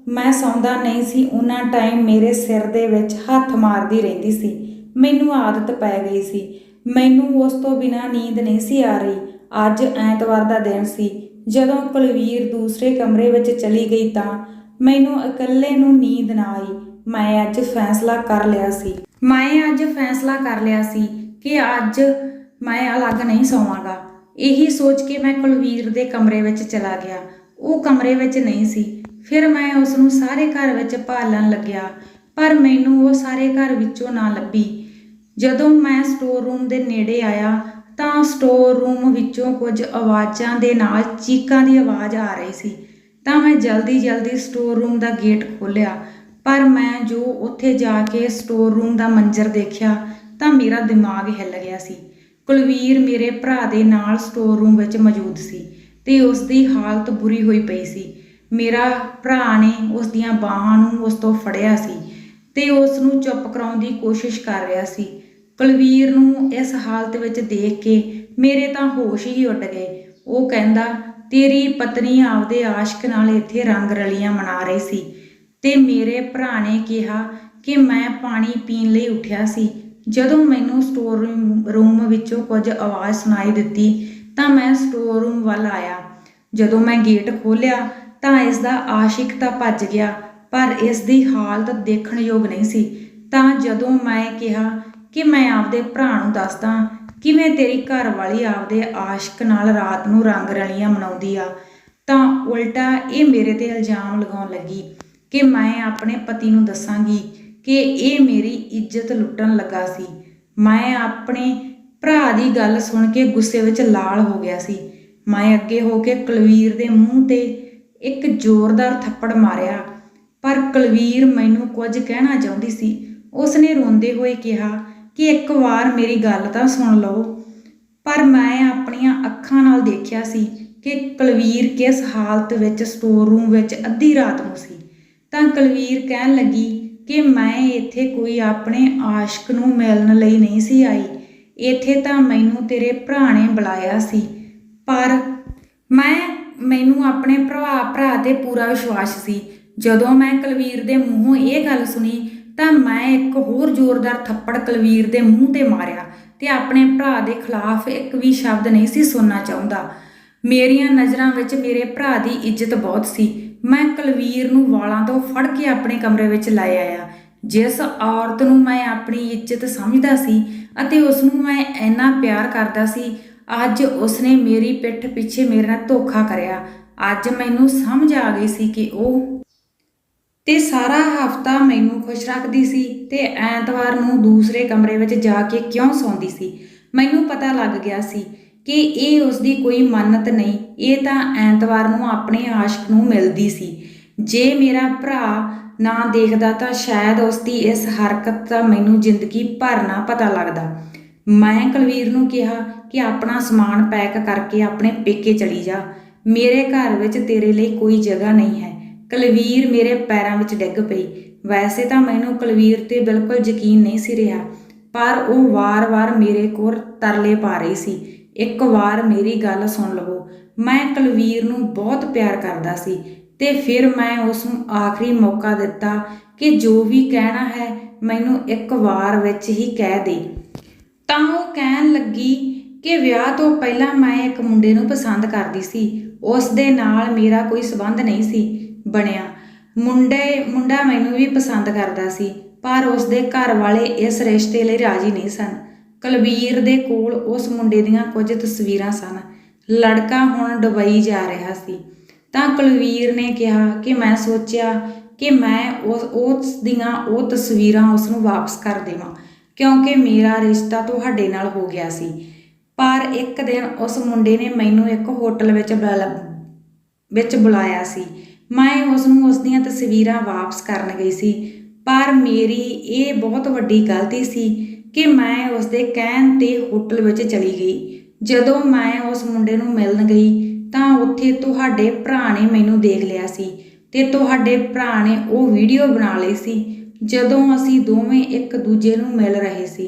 ਮੈਂ ਸੌਂਦਾ ਨਹੀਂ ਸੀ ਉਹਨਾਂ ਟਾਈਮ ਮੇਰੇ ਸਿਰ ਦੇ ਵਿੱਚ ਹੱਥ ਮਾਰਦੀ ਰਹਿੰਦੀ ਸੀ। ਮੈਨੂੰ ਆਦਤ ਪੈ ਗਈ ਸੀ। ਮੈਨੂੰ ਉਸ ਤੋਂ ਬਿਨਾਂ ਨੀਂਦ ਨਹੀਂ ਸੀ ਆ ਰਹੀ। ਅੱਜ ਐਤਵਾਰ ਦਾ ਦਿਨ ਸੀ। ਜਦੋਂ ਕੁਲਵੀਰ ਦੂਸਰੇ ਕਮਰੇ ਵਿੱਚ ਚਲੀ ਗਈ ਤਾਂ ਮੈਨੂੰ ਇਕੱਲੇ ਨੂੰ ਨੀਂਦ ਨਾ ਆਈ। ਮੈਂ ਅੱਜ ਫੈਸਲਾ ਕਰ ਲਿਆ ਸੀ ਕਿ ਅੱਜ ਮੈਂ ਅਲੱਗ ਨਹੀਂ ਸੌਵਾਂਗਾ। ਇਹੀ ਸੋਚ ਕੇ ਮੈਂ ਕੁਲਵੀਰ ਦੇ ਕਮਰੇ ਵਿੱਚ ਚਲਾ ਗਿਆ। ਉਹ ਕਮਰੇ ਵਿੱਚ ਨਹੀਂ ਸੀ। ਫਿਰ ਮੈਂ ਉਸ ਨੂੰ ਸਾਰੇ ਘਰ ਵਿੱਚ ਭਾਲਣ ਲੱਗਿਆ, ਪਰ ਮੈਨੂੰ ਉਹ ਸਾਰੇ ਘਰ ਵਿੱਚੋਂ ਨਾ ਲੱਭੀ। ਜਦੋਂ ਮੈਂ ਸਟੋਰ ਰੂਮ ਦੇ ਨੇੜੇ ਆਇਆ ਤਾਂ ਸਟੋਰ ਰੂਮ ਵਿੱਚੋਂ ਕੁਝ ਆਵਾਜ਼ਾਂ ਦੇ ਨਾਲ ਚੀਕਾਂ ਦੀ ਆਵਾਜ਼ ਆ ਰਹੀ ਸੀ। ਤਾਂ ਮੈਂ ਜਲਦੀ ਸਟੋਰ ਰੂਮ ਦਾ ਗੇਟ ਖੋਲ੍ਹਿਆ, ਪਰ ਮੈਂ ਜੋ ਉੱਥੇ ਜਾ ਕੇ ਸਟੋਰ ਰੂਮ ਦਾ ਮੰਜ਼ਰ ਦੇਖਿਆ ਤਾਂ ਮੇਰਾ ਦਿਮਾਗ ਹਿੱਲ ਗਿਆ ਸੀ। ਕੁਲਵੀਰ ਮੇਰੇ ਭਰਾ ਦੇ ਨਾਲ ਸਟੋਰ ਰੂਮ ਵਿੱਚ ਮੌਜੂਦ ਸੀ ਤੇ ਉਸ ਦੀ ਹਾਲਤ ਬੁਰੀ ਹੋਈ ਪਈ ਸੀ। ਮੇਰਾ ਭਰਾ ਨੇ ਉਸ ਦੀਆਂ ਬਾਹਾਂ ਨੂੰ ਉਸ ਤੋਂ ਫੜਿਆ ਸੀ ਤੇ ਉਸ ਨੂੰ ਚੁੱਪ ਕਰਾਉਣ ਦੀ ਕੋਸ਼ਿਸ਼ ਕਰ ਰਿਹਾ ਸੀ। ਕੁਲਵੀਰ ਨੂੰ ਇਸ ਹਾਲਤ ਵਿੱਚ ਦੇਖ ਕੇ ਮੇਰੇ ਤਾਂ ਹੋਸ਼ ਹੀ ਉੱਡ ਗਏ। ਉਹ ਕਹਿੰਦਾ, ਤੇਰੀ ਪਤਨੀ ਆਪਦੇ ਆਸ਼ਕ ਨਾਲ ਇੱਥੇ ਰੰਗ ਰਲੀਆਂ ਮਨਾ ਰਹੀ ਸੀ। ਤੇ ਮੇਰੇ ਭਰਾ ਨੇ ਕਿਹਾ ਕਿ ਮੈਂ ਪਾਣੀ ਪੀਣ ਲਈ ਉੱਠਿਆ ਸੀ। ਜਦੋਂ ਮੈਨੂੰ ਸਟੋਰ ਰੂਮ ਵਿੱਚੋਂ ਕੁਝ ਆਵਾਜ਼ ਸੁਣਾਈ ਦਿੱਤੀ ਤਾਂ ਮੈਂ ਸਟੋਰ ਰੂਮ ਵੱਲ ਆਇਆ। ਜਦੋਂ ਮੈਂ ਗੇਟ ਖੋਲ੍ਹਿਆ ਤਾਂ ਇਸ ਦਾ ਆਸ਼ਿਕ ਤਾਂ ਭੱਜ ਗਿਆ, ਪਰ ਇਸ ਦੀ ਹਾਲਤ ਦੇਖਣ ਯੋਗ ਨਹੀਂ ਸੀ। ਤਾਂ ਜਦੋਂ ਮੈਂ ਕਿਹਾ ਕਿ ਮੈਂ ਆਪਦੇ ਭਰਾ ਨੂੰ ਦੱਸਦਾ ਕਿਵੇਂ ਤੇਰੀ ਘਰਵਾਲੀ ਆਪਦੇ ਆਸ਼ਿਕ ਨਾਲ ਰਾਤ ਨੂੰ ਰੰਗ ਰਲੀਆਂ ਮਨਾਉਂਦੀ ਆ, ਤਾਂ ਉਲਟਾ ਇਹ ਮੇਰੇ ਤੇ ਇਲਜ਼ਾਮ ਲਗਾਉਣ ਲੱਗੀ ਕਿ ਮੈਂ ਆਪਣੇ ਪਤੀ ਨੂੰ ਦੱਸਾਂਗੀ ਕਿ ਇਹ ਮੇਰੀ ਇੱਜ਼ਤ ਲੁੱਟਣ ਲੱਗਾ ਸੀ। ਮੈਂ ਆਪਣੇ ਭਰਾ ਦੀ ਗੱਲ ਸੁਣ ਕੇ ਗੁੱਸੇ ਵਿੱਚ ਲਾਲ ਹੋ ਗਿਆ ਸੀ। ਮੈਂ ਅੱਗੇ ਹੋ ਕੇ ਕੁਲਵੀਰ ਦੇ ਮੂੰਹ ਤੇ ਇੱਕ ਜ਼ੋਰਦਾਰ ਥੱਪੜ ਮਾਰਿਆ, ਪਰ ਕੁਲਵੀਰ ਮੈਨੂੰ ਕੁਝ ਕਹਿਣਾ ਚਾਹੁੰਦੀ ਸੀ। ਉਸਨੇ ਰੋਂਦੇ ਹੋਏ ਕਿਹਾ ਕਿ ਇੱਕ ਵਾਰ ਮੇਰੀ ਗੱਲ ਤਾਂ ਸੁਣ ਲਓ। ਪਰ ਮੈਂ ਆਪਣੀਆਂ ਅੱਖਾਂ ਨਾਲ ਦੇਖਿਆ ਸੀ ਕਿ ਕੁਲਵੀਰ ਕਿਸ ਹਾਲਤ ਵਿੱਚ ਸਟੋਰ ਰੂਮ ਵਿੱਚ ਅੱਧੀ ਰਾਤ ਨੂੰ ਸੀ। ਤਾਂ ਕੁਲਵੀਰ ਕਹਿਣ ਲੱਗੀ ਕਿ ਮੈਂ ਇੱਥੇ ਕੋਈ ਆਪਣੇ ਆਸ਼ਕ ਨੂੰ ਮਿਲਣ ਲਈ ਨਹੀਂ ਸੀ ਆਈ। ਇੱਥੇ ਤਾਂ ਮੈਨੂੰ ਤੇਰੇ ਭਰਾ ਨੇ ਬੁਲਾਇਆ ਸੀ। ਪਰ ਮੈਨੂੰ ਆਪਣੇ ਭਰਾ ਤੇ ਪੂਰਾ ਵਿਸ਼ਵਾਸ ਸੀ। ਜਦੋਂ ਮੈਂ ਕੁਲਵੀਰ ਦੇ ਮੂੰਹੋਂ ਇਹ ਗੱਲ ਸੁਣੀ ਤਾਂ ਮੈਂ ਇੱਕ ਹੋਰ ਜ਼ੋਰਦਾਰ ਥੱਪੜ ਕੁਲਵੀਰ ਦੇ ਮੂੰਹ ਤੇ ਮਾਰਿਆ ਤੇ ਆਪਣੇ ਭਰਾ ਦੇ ਖਿਲਾਫ ਇੱਕ ਵੀ ਸ਼ਬਦ ਨਹੀਂ ਸੀ ਸੁਣਨਾ ਚਾਹੁੰਦਾ। ਮੇਰੀਆਂ ਨਜ਼ਰਾਂ ਵਿੱਚ ਮੇਰੇ ਭਰਾ ਦੀ ਇੱਜ਼ਤ ਬਹੁਤ ਸੀ। ਮੈਂ ਕੁਲਵੀਰ ਨੂੰ ਵਾਲਾਂ ਤੋਂ ਫੜ ਕੇ ਆਪਣੇ ਕਮਰੇ ਵਿੱਚ ਲੈ ਆਇਆ। ਜਿਸ ਔਰਤ ਨੂੰ ਮੈਂ ਆਪਣੀ ਇੱਜ਼ਤ ਸਮਝਦਾ ਸੀ ਅਤੇ ਉਸ ਨੂੰ ਮੈਂ ਇੰਨਾ ਪਿਆਰ ਕਰਦਾ ਸੀ, ਅੱਜ ਉਸਨੇ ਮੇਰੀ ਪਿੱਠ ਪਿੱਛੇ ਮੇਰੇ ਨਾਲ ਧੋਖਾ ਕਰਿਆ। ਅੱਜ ਮੈਨੂੰ ਸਮਝ ਆ ਗਈ ਸੀ ਕਿ ਉਹ ਤੇ ਸਾਰਾ ਹਫ਼ਤਾ ਮੈਨੂੰ ਖੁਸ਼ ਰੱਖਦੀ ਸੀ ਤੇ ਐਤਵਾਰ ਨੂੰ ਦੂਸਰੇ ਕਮਰੇ ਵਿੱਚ ਜਾ ਕੇ ਕਿਉਂ ਸੌਂਦੀ ਸੀ। ਮੈਨੂੰ ਪਤਾ ਲੱਗ ਗਿਆ ਸੀ ਕਿ ਇਹ ਉਸਦੀ ਕੋਈ ਮੰਨਤ ਨਹੀਂ, ਇਹ ਤਾਂ ਐਤਵਾਰ ਨੂੰ ਆਪਣੇ ਆਸ਼ਕ ਨੂੰ ਮਿਲਦੀ ਸੀ। ਜੇ ਮੇਰਾ ਭਰਾ ਨਾ ਦੇਖਦਾ ਤਾਂ ਸ਼ਾਇਦ ਉਸਦੀ ਇਸ ਹਰਕਤ ਦਾ ਮੈਨੂੰ ਜ਼ਿੰਦਗੀ ਭਰ ਨਾ ਪਤਾ ਲੱਗਦਾ। ਮੈਂ ਕੁਲਵੀਰ ਨੂੰ ਕਿਹਾ ਕਿ ਆਪਣਾ ਸਮਾਨ ਪੈਕ ਕਰਕੇ ਆਪਣੇ ਪੇਕੇ ਚਲੀ ਜਾ। ਮੇਰੇ ਘਰ ਵਿੱਚ ਤੇਰੇ ਲਈ ਕੋਈ ਜਗ੍ਹਾ ਨਹੀਂ ਹੈ। ਕੁਲਵੀਰ ਮੇਰੇ ਪੈਰਾਂ ਵਿੱਚ ਡਿੱਗ ਪਈ। ਵੈਸੇ ਤਾਂ ਮੈਨੂੰ ਕੁਲਵੀਰ ਤੇ ਬਿਲਕੁਲ ਯਕੀਨ ਨਹੀਂ ਸੀ ਰਿਹਾ, ਪਰ ਉਹ ਵਾਰ-ਵਾਰ ਮੇਰੇ ਕੋਲ ਤਰਲੇ ਪਾ ਰਹੀ ਸੀ। ਇੱਕ ਵਾਰ ਮੇਰੀ ਗੱਲ ਸੁਣ ਲਵੋ, ਮੈਂ ਕੁਲਵੀਰ ਨੂੰ ਬਹੁਤ ਪਿਆਰ ਕਰਦਾ ਸੀ ਤੇ ਫਿਰ ਮੈਂ ਉਸ ਨੂੰ ਆਖਰੀ ਮੌਕਾ ਦਿੱਤਾ ਕਿ ਜੋ ਵੀ ਕਹਿਣਾ ਹੈ ਮੈਨੂੰ ਇੱਕ ਵਾਰ ਵਿੱਚ ਹੀ ਕਹਿ ਦੇ। ਤਾਂ ਉਹ ਕਹਿਣ ਲੱਗੀ ਕਿ ਵਿਆਹ ਤੋਂ ਪਹਿਲਾਂ ਮੈਂ ਇੱਕ ਮੁੰਡੇ ਨੂੰ ਪਸੰਦ ਕਰਦੀ ਸੀ। ਉਸ ਦੇ ਨਾਲ ਮੇਰਾ ਕੋਈ ਸਬੰਧ ਨਹੀਂ ਸੀ ਬਣਿਆ। ਮੁੰਡਾ ਮੈਨੂੰ ਵੀ ਪਸੰਦ ਕਰਦਾ ਸੀ, ਪਰ ਉਸ ਦੇ ਘਰ ਵਾਲੇ ਇਸ ਰਿਸ਼ਤੇ ਲਈ ਰਾਜ਼ੀ ਨਹੀਂ ਸਨ। ਕੁਲਵੀਰ ਦੇ ਕੋਲ ਉਸ ਮੁੰਡੇ ਦੀਆਂ ਕੁਝ ਤਸਵੀਰਾਂ ਸਨ। ਲੜਕਾ ਹੁਣ ਦੁਬਈ ਜਾ ਰਿਹਾ ਸੀ। ਤਾਂ ਕੁਲਵੀਰ ਨੇ ਕਿਹਾ ਕਿ ਮੈਂ ਸੋਚਿਆ ਕਿ ਮੈਂ ਉਸ ਦੀਆਂ ਉਹ ਤਸਵੀਰਾਂ ਉਸ ਨੂੰ ਵਾਪਸ ਕਰ ਦੇਵਾਂ, ਕਿਉਂਕਿ ਮੇਰਾ ਰਿਸ਼ਤਾ ਤੁਹਾਡੇ ਨਾਲ ਹੋ ਗਿਆ ਸੀ। ਪਰ ਇੱਕ ਦਿਨ ਉਸ ਮੁੰਡੇ ਨੇ ਮੈਨੂੰ ਇੱਕ ਹੋਟਲ ਵਿੱਚ ਬੁਲਾਇਆ ਸੀ। ਮੈਂ ਉਸ ਨੂੰ ਉਸ ਦੀਆਂ ਤਸਵੀਰਾਂ ਵਾਪਸ ਕਰਨ ਗਈ ਸੀ, ਪਰ ਮੇਰੀ ਇਹ ਬਹੁਤ ਵੱਡੀ ਗਲਤੀ ਸੀ ਕਿ ਮੈਂ ਉਸ ਦੇ ਕਹਿਣ 'ਤੇ ਹੋਟਲ ਵਿੱਚ ਚਲੀ ਗਈ। ਜਦੋਂ ਮੈਂ ਉਸ ਮੁੰਡੇ ਨੂੰ ਮਿਲਣ ਗਈ ਤਾਂ ਉੱਥੇ ਤੁਹਾਡੇ ਭਰਾ ਨੇ ਮੈਨੂੰ ਦੇਖ ਲਿਆ ਸੀ ਤੇ ਤੁਹਾਡੇ ਭਰਾ ਨੇ ਉਹ ਵੀਡੀਓ ਬਣਾ ਲਈ ਸੀ ਜਦੋਂ ਅਸੀਂ ਦੋਵੇਂ ਇੱਕ ਦੂਜੇ ਨੂੰ ਮਿਲ ਰਹੇ ਸੀ,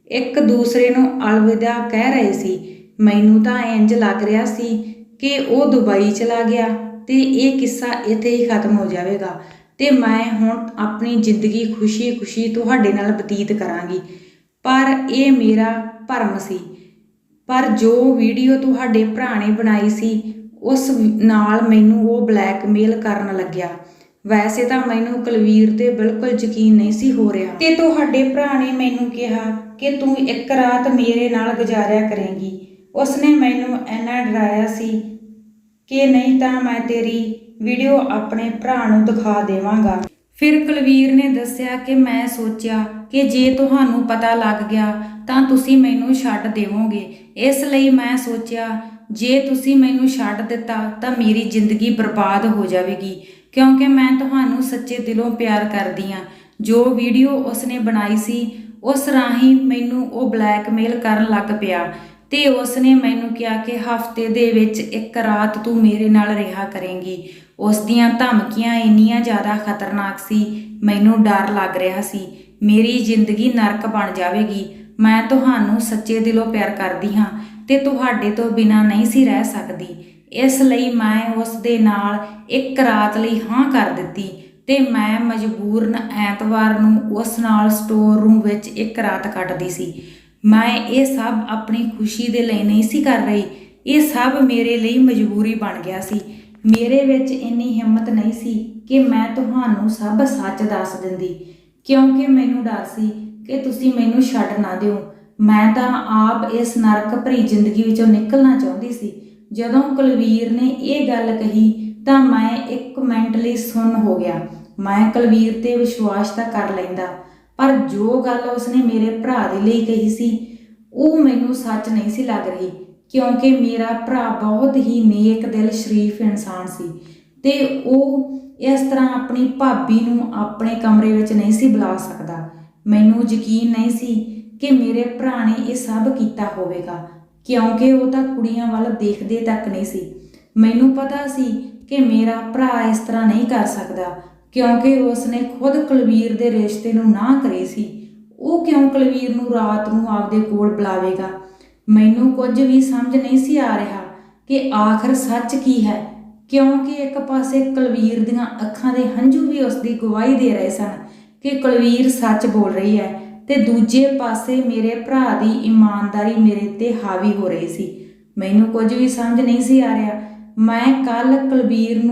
ਇੱਕ ਦੂਸਰੇ ਨੂੰ ਅਲਵਿਦਾ ਕਹਿ ਰਹੇ ਸੀ। ਮੈਨੂੰ ਤਾਂ ਇੰਜ ਲੱਗ ਰਿਹਾ ਸੀ ਕਿ ਉਹ ਦੁਬਈ ਚਲਾ ਗਿਆ ਤੇ ਇਹ ਕਿੱਸਾ ਇੱਥੇ ਹੀ ਖਤਮ ਹੋ ਜਾਵੇਗਾ ਤੇ ਮੈਂ ਹੁਣ ਆਪਣੀ ਜ਼ਿੰਦਗੀ ਖੁਸ਼ੀ-ਖੁਸ਼ੀ ਤੁਹਾਡੇ ਨਾਲ ਬਤੀਤ ਕਰਾਂਗੀ। ਪਰ ਇਹ ਮੇਰਾ ਭਰਮ ਸੀ। ਪਰ ਜੋ ਵੀਡੀਓ ਤੁਹਾਡੇ ਭਰਾ ਨੇ ਬਣਾਈ ਸੀ ਉਸ ਨਾਲ ਮੈਨੂੰ ਉਹ ਬਲੈਕਮੇਲ ਕਰਨ ਲੱਗਿਆ। ਵੈਸੇ ਤਾਂ ਮੈਨੂੰ ਕੁਲਵੀਰ ਤੇ ਬਿਲਕੁਲ ਯਕੀਨ ਨਹੀਂ ਸੀ ਹੋ ਰਿਹਾ ਤੇ ਤੁਹਾਡੇ ਭਰਾ ਨੇ ਮੈਨੂੰ ਕਿਹਾ ਕਿ ਤੂੰ ਇੱਕ ਰਾਤ ਮੇਰੇ ਨਾਲ ਗੁਜ਼ਾਰਿਆ ਕਰੇਂਗੀ। ਉਸਨੇ ਮੈਨੂੰ ਇੰਨਾ ਡਰਾਇਆ ਸੀ ਕਿ ਨਹੀਂ ਤਾਂ ਮੈਂ ਤੇਰੀ ਵੀਡੀਓ ਆਪਣੇ ਭਰਾ ਨੂੰ ਦਿਖਾ ਦੇਵਾਂਗਾ। ਫਿਰ ਕੁਲਵੀਰ ਨੇ ਦੱਸਿਆ ਕਿ ਮੈਂ ਸੋਚਿਆ ਕਿ ਜੇ ਤੁਹਾਨੂੰ ਪਤਾ ਲੱਗ ਗਿਆ ਤਾਂ ਤੁਸੀਂ ਮੈਨੂੰ ਛੱਡ ਦੇਵੋਗੇ, ਇਸ ਲਈ ਮੈਂ ਸੋਚਿਆ ਜੇ ਤੁਸੀਂ ਮੈਨੂੰ ਛੱਡ ਦਿੱਤਾ ਤਾਂ ਮੇਰੀ ਜ਼ਿੰਦਗੀ ਬਰਬਾਦ ਹੋ ਜਾਵੇਗੀ, ਕਿਉਂਕਿ ਮੈਂ ਤੁਹਾਨੂੰ ਸੱਚੇ ਦਿਲੋਂ ਪਿਆਰ ਕਰਦੀ ਹਾਂ। ਜੋ ਵੀਡੀਓ ਉਸਨੇ ਬਣਾਈ ਸੀ ਉਸ ਰਾਹੀਂ ਮੈਨੂੰ ਉਹ ਬਲੈਕਮੇਲ ਕਰਨ ਲੱਗ ਪਿਆ ਤੇ ਉਸਨੇ ਮੈਨੂੰ ਕਿਹਾ ਕਿ ਹਫ਼ਤੇ ਦੇ ਵਿੱਚ ਇੱਕ ਰਾਤ ਤੂੰ ਮੇਰੇ ਨਾਲ ਰਿਹਾ ਕਰੇਂਗੀ। ਉਸ ਦੀਆਂ ਧਮਕੀਆਂ ਇੰਨੀਆਂ ਜ਼ਿਆਦਾ ਖਤਰਨਾਕ ਸੀ, ਮੈਨੂੰ ਡਰ ਲੱਗ ਰਿਹਾ ਸੀ ਮੇਰੀ ਜ਼ਿੰਦਗੀ ਨਰਕ ਬਣ ਜਾਵੇਗੀ। ਮੈਂ ਤੁਹਾਨੂੰ ਸੱਚੇ ਦਿਲੋਂ ਪਿਆਰ ਕਰਦੀ ਹਾਂ ਤੇ ਤੁਹਾਡੇ ਤੋਂ ਬਿਨਾਂ ਨਹੀਂ ਸੀ ਰਹਿ ਸਕਦੀ, ਇਸ ਲਈ ਮੈਂ ਉਸ ਦੇ ਨਾਲ ਇੱਕ ਰਾਤ ਲਈ ਹਾਂ ਕਰ ਦਿੱਤੀ ਤੇ ਮੈਂ ਮਜਬੂਰਨ ਐਤਵਾਰ ਨੂੰ ਉਸ ਨਾਲ ਸਟੋਰ ਰੂਮ ਵਿੱਚ ਇੱਕ ਰਾਤ ਕੱਟਦੀ ਸੀ। ਮੈਂ ਇਹ ਸਭ ਆਪਣੀ ਖੁਸ਼ੀ ਦੇ ਲਈ ਨਹੀਂ ਸੀ ਕਰ ਰਹੀ, ਇਹ ਸਭ ਮੇਰੇ ਲਈ ਮਜਬੂਰੀ ਬਣ ਗਿਆ ਸੀ। ਮੇਰੇ ਵਿੱਚ ਇੰਨੀ ਹਿੰਮਤ ਨਹੀਂ ਸੀ ਕਿ ਮੈਂ ਤੁਹਾਨੂੰ ਸਭ ਸੱਚ ਦੱਸ ਦਿੰਦੀ, ਕਿਉਂਕਿ ਮੈਨੂੰ ਡਰ ਸੀ ਕਿ ਤੁਸੀਂ ਮੈਨੂੰ ਛੱਡ ਨਾ ਦਿਓ। ਮੈਂ ਤਾਂ ਆਪ ਇਸ ਨਰਕ ਭਰੀ ਜ਼ਿੰਦਗੀ ਵਿੱਚੋਂ ਨਿਕਲਣਾ ਚਾਹੁੰਦੀ ਸੀ। ਜਦੋਂ ਕੁਲਵੀਰ ਨੇ ਇਹ ਗੱਲ ਕਹੀ ਤਾਂ ਮੈਂ ਇੱਕ ਮਿੰਟ ਲਈ ਸੁੰਨ ਹੋ ਗਿਆ। ਮੈਂ ਕੁਲਵੀਰ ਤੇ ਵਿਸ਼ਵਾਸ ਤਾਂ ਕਰ ਲੈਂਦਾ, ਪਰ ਜੋ ਗੱਲ ਉਸਨੇ ਮੇਰੇ ਭਰਾ ਦੇ ਲਈ ਕਹੀ ਸੀ ਉਹ ਮੈਨੂੰ ਸੱਚ ਨਹੀਂ ਸੀ ਲੱਗ ਰਹੀ, ਕਿਉਂਕਿ ਮੇਰਾ ਭਰਾ ਬਹੁਤ ਹੀ ਨੇਕ ਦਿਲ ਸ਼ਰੀਫ ਇਨਸਾਨ ਸੀ ਤੇ ਉਹ ਇਸ ਤਰ੍ਹਾਂ ਆਪਣੀ ਭਾਬੀ ਨੂੰ ਆਪਣੇ ਕਮਰੇ ਵਿੱਚ ਨਹੀਂ ਸੀ ਬੁਲਾ ਸਕਦਾ। ਮੈਨੂੰ ਯਕੀਨ ਨਹੀਂ ਸੀ ਕਿ ਮੇਰੇ ਭਰਾ ਨੇ ਇਹ ਸਭ ਕੀਤਾ ਹੋਵੇਗਾ, ਕਿਉਂਕਿ ਉਹ ਤਾਂ ਕੁੜੀਆਂ ਵੱਲ ਦੇਖਦੇ ਤੱਕ ਨਹੀਂ ਸੀ। ਮੈਨੂੰ ਪਤਾ ਸੀ ਕਿ ਮੇਰਾ ਭਰਾ ਇਸ ਤਰ੍ਹਾਂ ਨਹੀਂ ਕਰ ਸਕਦਾ, ਕਿਉਂਕਿ ਉਸਨੇ ਖੁਦ ਕੁਲਵੀਰ ਦੇ ਰਿਸ਼ਤੇ ਨੂੰ ਨਾ ਕਰੀ ਸੀ। ਉਹ ਕਿਉਂ ਕੁਲਵੀਰ ਨੂੰ ਰਾਤ ਨੂੰ ਆਪਦੇ ਕੋਲ ਬੁਲਾਵੇਗਾ? ਮੈਨੂੰ ਕੁਝ ਵੀ ਸਮਝ ਨਹੀਂ ਸੀ ਆ ਰਿਹਾ ਕਿ ਆਖਰ ਸੱਚ ਕੀ ਹੈ, ਕਿਉਂਕਿ ਇੱਕ ਪਾਸੇ ਕੁਲਵੀਰ ਦੀਆਂ ਅੱਖਾਂ ਦੇ ਹੰਝੂ ਵੀ ਉਸਦੀ ਗਵਾਹੀ ਦੇ ਰਹੇ ਸਨ ਕਿ ਕੁਲਵੀਰ ਸੱਚ ਬੋਲ ਰਹੀ ਹੈ ਤੇ ਦੂਜੇ ਪਾਸੇ ਮੇਰੇ ਭਰਾ ਦੀ ਇਮਾਨਦਾਰੀ ਮੇਰੇ ਤੇ ਹਾਵੀ ਹੋ ਰਹੀ ਸੀ। ਮੈਨੂੰ ਕੁਝ ਵੀ ਸਮਝ ਨਹੀਂ ਸੀ ਆ ਰਿਹਾ। ਮੈਂ ਕੱਲਾ ਕੁਲਵੀਰ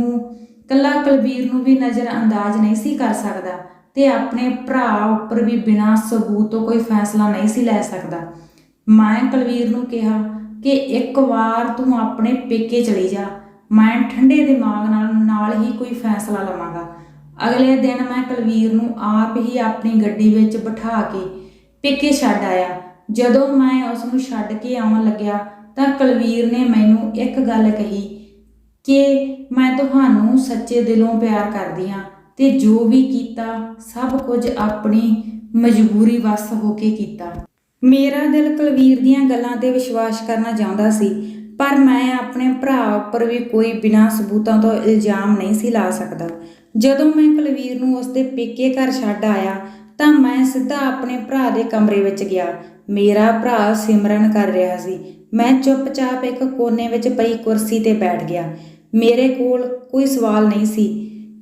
ਨੂੰ ਵੀ ਨਜ਼ਰ ਅੰਦਾਜ਼ ਨਹੀਂ ਸੀ ਕਰ ਸਕਦਾ ਤੇ ਆਪਣੇ ਭਰਾ ਉੱਪਰ ਵੀ ਬਿਨਾਂ ਸਬੂਤ ਤੋਂ ਕੋਈ ਫੈਸਲਾ ਨਹੀਂ ਸੀ ਲੈ ਸਕਦਾ। ਮੈਂ ਕੁਲਵੀਰ ਨੂੰ ਕਿਹਾ ਕਿ ਇੱਕ ਵਾਰ ਤੂੰ ਆਪਣੇ ਪੇਕੇ ਚਲੀ ਜਾ, ਮੈਂ ਠੰਡੇ ਦਿਮਾਗ ਨਾਲ ਹੀ ਕੋਈ ਫੈਸਲਾ ਲਵਾਂਗਾ। ਅਗਲੇ ਦਿਨ ਮੈਂ ਕੁਲਵੀਰ ਨੂੰ ਆਪ ਹੀ ਆਪਣੀ ਗੱਡੀ ਵਿੱਚ ਬਿਠਾ ਕੇ ਪੇਕੇ ਛੱਡ ਆਇਆ। ਜਦੋਂ ਮੈਂ ਉਸ ਨੂੰ ਛੱਡ ਕੇ ਆਉਣ ਲੱਗਿਆ ਤਾਂ ਕੁਲਵੀਰ ਨੇ ਮੈਨੂੰ ਇੱਕ ਗੱਲ ਕਹੀ ਕਿ ਮੈਂ ਤੁਹਾਨੂੰ ਸੱਚੇ ਦਿਲੋਂ ਪਿਆਰ ਕਰਦੀ ਹਾਂ ਤੇ ਜੋ ਵੀ ਕੀਤਾ ਸਭ ਕੁਝ ਆਪਣੀ ਮਜਬੂਰੀ ਵੱਸ ਹੋ ਕੇ ਕੀਤਾ। ਮੇਰਾ ਦਿਲ ਕੁਲਵੀਰ ਦੀਆਂ ਗੱਲਾਂ ਤੇ ਵਿਸ਼ਵਾਸ ਕਰਨਾ ਚਾਹੁੰਦਾ ਸੀ, ਪਰ ਮੈਂ ਆਪਣੇ ਭਰਾ ਉੱਪਰ ਵੀ ਕੋਈ ਬਿਨਾਂ ਸਬੂਤਾਂ ਤੋਂ ਇਲਜ਼ਾਮ ਨਹੀਂ ਸੀ ਲਾ ਸਕਦਾ। ਜਦੋਂ ਮੈਂ ਕੁਲਵੀਰ ਨੂੰ ਉਸਦੇ ਪੇਕੇ ਘਰ ਛੱਡ ਆਇਆ ਤਾਂ ਮੈਂ ਸਿੱਧਾ ਆਪਣੇ ਭਰਾ ਦੇ ਕਮਰੇ ਵਿੱਚ ਗਿਆ। ਮੇਰਾ ਭਰਾ ਸਿਮਰਨ ਕਰ ਰਿਹਾ ਸੀ। ਮੈਂ ਚੁੱਪਚਾਪ ਇੱਕ ਕੋਨੇ ਵਿੱਚ ਪਈ ਕੁਰਸੀ ਤੇ ਬੈਠ ਗਿਆ। ਮੇਰੇ ਕੋਲ ਕੋਈ ਸਵਾਲ ਨਹੀਂ ਸੀ